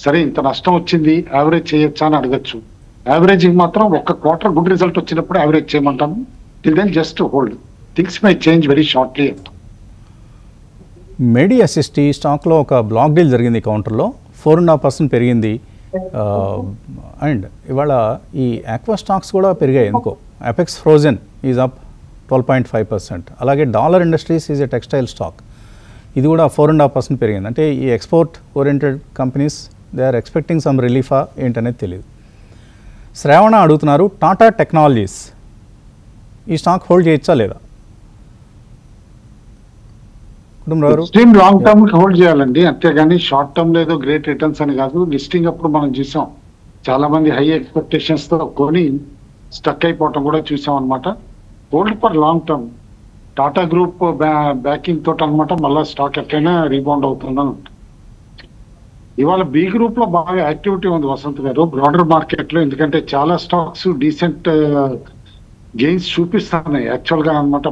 సరే, ఇంత నష్టం వచ్చింది, యావరేజ్ చేయొచ్చా అని అడగచ్చు. యావరేజింగ్ మాత్రం ఒక క్వార్టర్ గుడ్ రిజల్ట్ వచ్చినప్పుడు యావరేజ్ చేయమంటాను. Till then just hold, things may change very shortly. Medi Assist స్టాక్లో ఒక బ్లాక్ డీల్ జరిగింది కౌంటర్లో, 4.5% పెరిగింది. అండ్ ఇవాళ ఈ ఆక్వా స్టాక్స్ కూడా పెరిగాయి ఎందుకో. Apex frozen is up 12.5%. అలాగే dollar industries is a textile stock, ఇది కూడా 4.5% పెరిగింది. అంటే ఈ export oriented companies they are expecting some రిలీఫా ఏంటనేది తెలియదు. శ్రావణ అడుగుతున్నారు, టాటా టెక్నాలజీస్ ఈ స్టాక్ హోల్డ్ చేయొచ్చా లేదా? ఎక్స్ట్రీమ్ లాంగ్ టర్మ్ హోల్డ్ చేయాలండి, అంతేగాని షార్ట్ టర్మ్ లేదో గ్రేట్ రిటర్న్స్ అని కాదు. లిస్టింగ్ అప్పుడు మనం చూసాం, చాలా మంది హై ఎక్స్పెక్టేషన్స్ తో కొని స్టక్ అయిపోవటం కూడా చూసాం అనమాట. Hold for long term. Tata group backing తోటి అనమాట మళ్ళీ స్టాక్ ఎట్లయినా రీబౌండ్ అవుతుందని. ఇవాళ బి గ్రూప్ లో బాగా యాక్టివిటీ ఉంది వసంత్ గారు బ్రాడర్ మార్కెట్ లో, ఎందుకంటే చాలా స్టాక్స్ డీసెంట్ గెయిన్స్ చూపిస్తున్నాయి యాక్చువల్ గా అనమాట.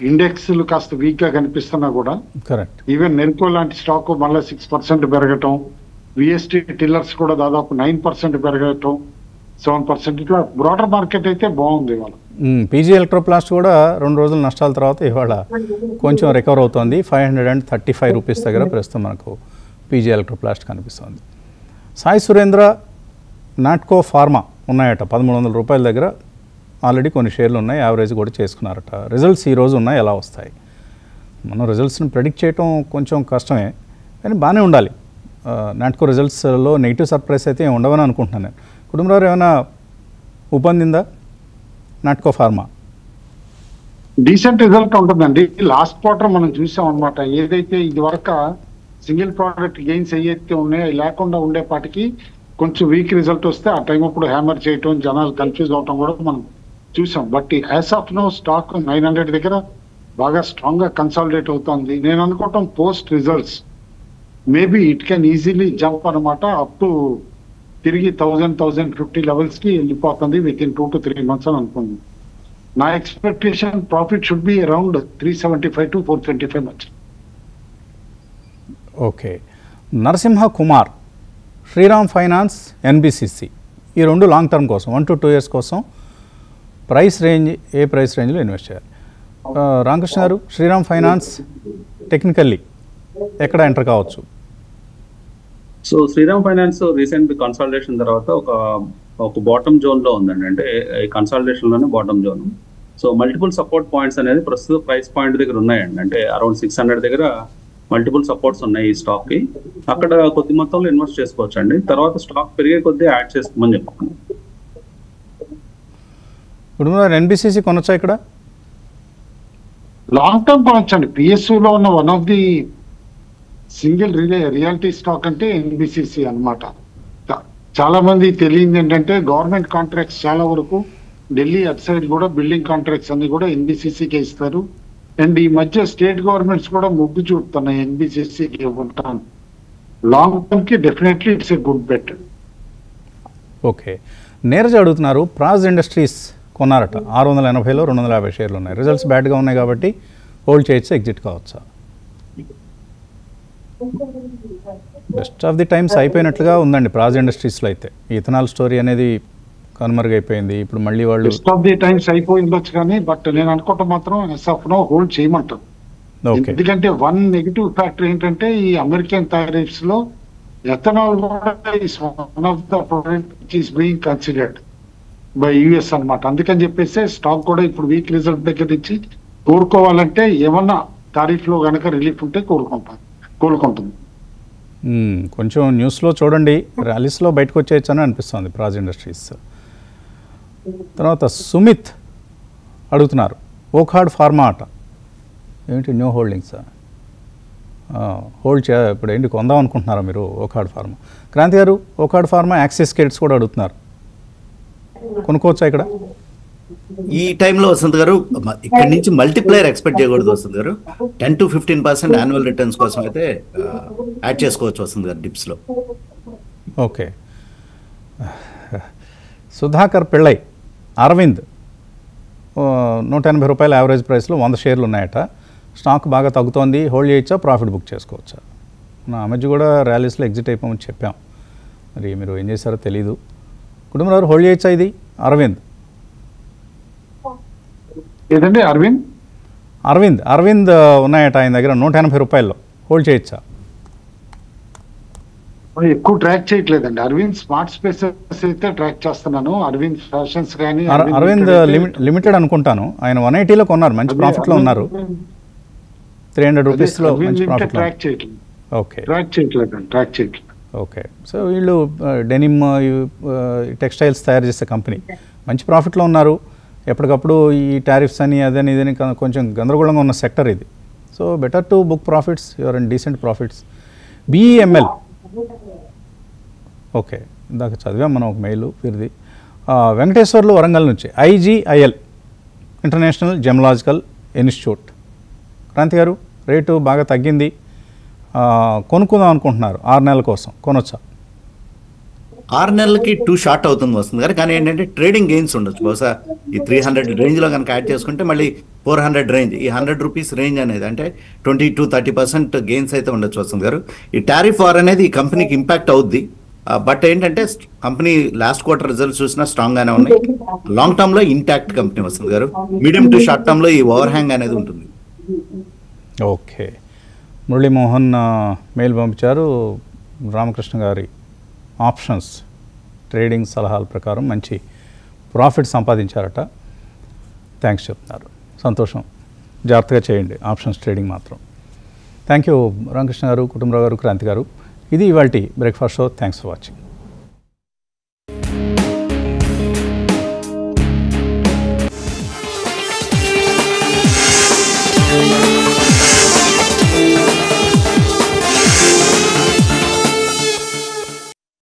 ఇండెక్స్ కాస్త వీక్ గా కనిపిస్తున్నా కూడా ఈవెన్ నెర్కో లాంటి స్టాక్ మళ్ళీ 6% పెరగటం, విఎస్టీ టిల్లర్స్ కూడా దాదాపు 9% పెరగటం, 7%. ఇట్లా బ్రాడర్ మార్కెట్ అయితే బాగుంది ఇవాళ. పీజీ ఎలక్ట్రోప్లాస్ట్ కూడా 2 రోజుల నష్టాల తర్వాత ఇవాళ కొంచెం రికవర్ అవుతుంది. 535 రూపీస్ దగ్గర ప్రస్తుతం మనకు పీజీ ఎలక్ట్రోప్లాస్ట్ కనిపిస్తుంది. సాయి సురేంద్ర, నాట్కో ఫార్మా ఉన్నాయట 1300 రూపాయల దగ్గర, ఆల్రెడీ కొన్ని షేర్లు ఉన్నాయి, యావరేజ్ కూడా చేసుకున్నారట. రిజల్ట్స్ ఈరోజు ఉన్నాయి, ఎలా వస్తాయి? మనం రిజల్ట్స్ని ప్రెడిక్ట్ చేయడం కొంచెం కష్టమే, కానీ బాగానే ఉండాలి. నాట్కో రిజల్ట్స్లో నెగిటివ్ సర్ప్రైజ్ అయితే ఉండవని అనుకుంటున్నాను నేను. కుటుంబంలో ఏమైనా ఉపందిందా నాట్కో ఫార్మా? డీసెంట్ రిజల్ట్ ఉంటుందండి. లాస్ట్ క్వార్టర్ మనం చూసాం అనమాట, ఏదైతే ఇది వరకు సింగిల్ ప్రోడక్ట్ గెయిన్స్ ఏవైతే ఉన్నాయో లేకుండా ఉండేపాటికి కొంచెం వీక్ రిజల్ట్ వస్తే ఆ టైం అప్పుడు హ్యామర్ చేయటం, జనాలు కన్ఫ్యూజ్ అవటం కూడా మనం చూసాం. But as of now stock 900 దగ్గర బాగా స్ట్రాంగ్ గా కన్సాలిడేట్ అవుతుంది. నేను అనుకోవటం post results maybe it can easily jump అనమాట అప్ టు తిరిగి 1000-1050 లెవెల్స్ కి వెళ్ళిపోతుంది విత్ ఇన్ 2 to 3 months అని అనుకుంది. నా expectation profit should be around 375 to 425 much. Okay, Narasimha Kumar, Shriram Finance, NBCC ఈ 2 లాంగ్ టర్మ్ కోసం 1 to 2 years కోసం ప్రైస్ రేంజ్, ఏ ప్రైస్ రేంజ్లో ఇన్వెస్ట్ చేయాలి? రామకృష్ణ గారు, శ్రీరామ్ ఫైనాన్స్ టెక్నికల్లీ ఎక్కడ ఎంటర్ కావచ్చు? So Shriram Finance recent consolidation తర్వాత ఒక బాటమ్ జోన్ లో ఉందండి, అంటే ఈ కన్సాలిడేషన్ లోనే bottom zone. So multiple support points అనేది ప్రస్తుత ప్రైస్ పాయింట్ దగ్గర ఉన్నాయండి, అంటే అరౌండ్ 600 దగ్గర మల్టిపుల్ సపోర్ట్స్ ఉన్నాయి ఈ స్టాక్ కి. అక్కడ కొద్ది మొత్తంలో ఇన్వెస్ట్ చేసుకోవచ్చు అండి, తర్వాత స్టాక్ పెరిగే కొద్దీ యాడ్ చేసుకోమని చెప్తున్నాను. ఇప్పుడు ఎన్బిసిసి కొనొచ్చా ఇక్కడ? Long term కొనొచ్చండి. పిఎస్యూ లో ఉన్న one of the single reality stock అంటే ఎన్బిసిసి అనమాట. చాలా మంది తెలియదు ఏంటంటే గవర్నమెంట్ కాంట్రాక్ట్స్ చాలా వరకు ఢిల్లీ అటు సైడ్ కూడా బిల్డింగ్ కాంట్రాక్ట్స్ అన్ని కూడా ఎన్బిసిసికే ఇస్తారు. అండ్ ఈ మధ్య స్టేట్ గవర్నమెంట్స్ కూడా మొగ్గు చూపుతున్నాయి ఎన్బిసిసికి ఉంటాను. లాంగ్ టర్మ్ కి definitely it's a good bet. Okay, Neeraj అడుగుతున్నారు, ప్రాజ్ ఇండస్ట్రీస్ కొన్నారట 680లో 250 షేర్లు ఉన్నాయి. రిజల్ట్స్ బ్యాడ్గా ఉన్నాయి కాబట్టి హోల్డ్ చేయొచ్చు, ఎగ్జిట్ కావచ్చా? బెస్ట్ ఆఫ్ ది టైమ్స్ అయిపోయినట్లుగా ఉందండి ప్రాజ్ ఇండస్ట్రీస్లో అయితే. ఇథనాల్ స్టోరీ అనేది కనుమరుగైపోయింది. ఇప్పుడు మళ్ళీ వాళ్ళు బెస్ట్ ఆఫ్ ది టైమ్స్ అయిపోయి ఉండొచ్చు కానీ బట్ నేను అనుకుంటే మాత్రం ఎస్ఎఫ్నో హోల్డ్ చేయమంటాను. ఎందుకంటే వన్ నెగిటివ్ ఫ్యాక్టర్ ఏంటంటే ఈ అమెరికన్ టారిఫ్స్ లో ఎథనాల్ కూడా is one of the product which is being considered by US అన్నమాట. అందుకని చెప్పేసి స్టాక్ కూడా ఇప్పుడు వీక్ రిజల్ట్ దగ్గర నుంచి కోరుకోవాలంటే ఏమన్నా టారిఫ్ లో కనుక రిలీఫ్ ఉంటే కోలుకుంటుంది. కొంచెం న్యూస్లో చూడండి, ర్యాలీస్లో బయటకు వచ్చేయచ్చని అనిపిస్తుంది ప్రాజ్ ఇండస్ట్రీస్. తర్వాత సుమిత్ అడుగుతున్నారు ఓకార్డ్ ఫార్మా అట, ఏంటి న్యూ హోల్డింగ్స్ హోల్డ్ ఇప్పుడు ఏంటి కొందాం అనుకుంటున్నారా మీరు ఓకార్డ్ ఫార్మా? క్రాంతి గారు, ఓకార్డ్ ఫార్మా యాక్సిస్ కిడ్స్ కూడా అడుగుతున్నారు, కొనుక్కోవచ్చా ఇక్కడ? ఈ టైంలో వసంత్ గారు ఇక్కడ నుంచి మల్టిప్లైర్ ఎక్స్పెక్ట్ చేయకూడదు వసంత్ గారు. 10 to 15% యాన్యువల్ రిటర్న్స్ కోసం అయితే యాడ్ చేసుకోవచ్చు వసంత్ గారు డిప్స్లో. ఓకే. సుధాకర్ పిళ్ళై, అరవింద్ 180 రూపాయల యావరేజ్ ప్రైస్లో 100 షేర్లు ఉన్నాయట, స్టాక్ బాగా తగ్గుతోంది, హోల్డ్ చేయొచ్చా, ప్రాఫిట్ బుక్ చేసుకోవచ్చా? ఆ మధ్య కూడా ర్యాలీస్లో ఎగ్జిట్ అయిపోమని చెప్పాం, మరి మీరు ఏం చేశారో తెలీదు. కుటుంబరావు హోల్డ్ చేయొచ్చా ఇది? అరవింద్ ఏదండి? అరవింద్ ఉన్నాయట ఆయన దగ్గర 180 రూపాయల్లో, హోల్డ్ చేయొచ్చా? ఎక్కువ ట్రాక్ చేయట్లేదండి. అరవింద్ స్మార్ట్ స్పేసెస్ అయితే ట్రాక్ చేస్తున్నాను. అరవింద్ ఫ్యాషన్స్ కానీ అరవింద్ లిమిటెడ్ అనుకుంటాను, ఆయన 180లో కొన్నారు, మంచి ప్రాఫిట్లో ఉన్నారు, 300 రూపీస్లో మంచి ప్రాఫిట్. ట్రాక్ చేయట్లేదు. ఓకే, ట్రాక్ చేయట్లేదు. ఓకే. సో వీళ్ళు డెనిమ్ టెక్స్టైల్స్ తయారు చేసే కంపెనీ, మంచి ప్రాఫిట్లో ఉన్నారు. ఎప్పటికప్పుడు ఈ టారిఫ్స్ అని అదని ఇదని కొంచెం గందరగోళంగా ఉన్న సెక్టర్ ఇది. So better to book profits, your and decent profits. BEML, okay, ఇందాక చదివాం మనం ఒక మెయిల్ వీరిది. వెంకటేశ్వర్లు వరంగల్ నుంచి, ఐజీఐఎల్ ఇంటర్నేషనల్ జెమలాజికల్ ఇన్స్టిట్యూట్. క్రాంతి గారు, రేటు బాగా తగ్గింది, కొనుక్కుందాం అనుకుంటున్నారు 6 నెలల కోసం, కొనొచ్చా? 6 నెలలకి టూ షార్ట్ అవుతుంది వస్తుంది గారు, కానీ ఏంటంటే ట్రేడింగ్ గెయిన్స్ ఉండొచ్చు. బహుశా ఈ 300 రేంజ్లో కనుక యాడ్ చేసుకుంటే మళ్ళీ 400 రేంజ్, ఈ 100 రూపీస్ రేంజ్ అనేది అంటే 20 to 30% గెయిన్స్ అయితే ఉండొచ్చు వస్తుంది గారు. ఈ టారిఫ్ వార్ అనేది ఈ కంపెనీకి ఇంపాక్ట్ అవుద్ది, బట్ ఏంటంటే కంపెనీ లాస్ట్ క్వార్టర్ రిజల్ట్స్ చూసినా స్ట్రాంగ్ గానే ఉన్నాయి. లాంగ్ టర్మ్ లో ఇంటాక్ట్ కంపెనీ వస్తుంది గారు. మీడియం టు షార్ట్ టర్మ్ లో ఈ ఓవర్ హ్యాంగ్ అనేది ఉంటుంది. ఓకే. మురళీమోహన్ మెయిల్ పంపించారు, రామకృష్ణ గారి ఆప్షన్స్ ట్రేడింగ్ సలహాల ప్రకారం మంచి ప్రాఫిట్ సంపాదించారట, థ్యాంక్స్ చెప్తున్నారు. సంతోషం, జాగ్రత్తగా చేయండి ఆప్షన్స్ ట్రేడింగ్ మాత్రం. థ్యాంక్ యూ రామకృష్ణ గారు, కుటుంబరావు గారు, క్రాంతి గారు. ఇది ఇవాల్టి breakfast show. Thanks for watching.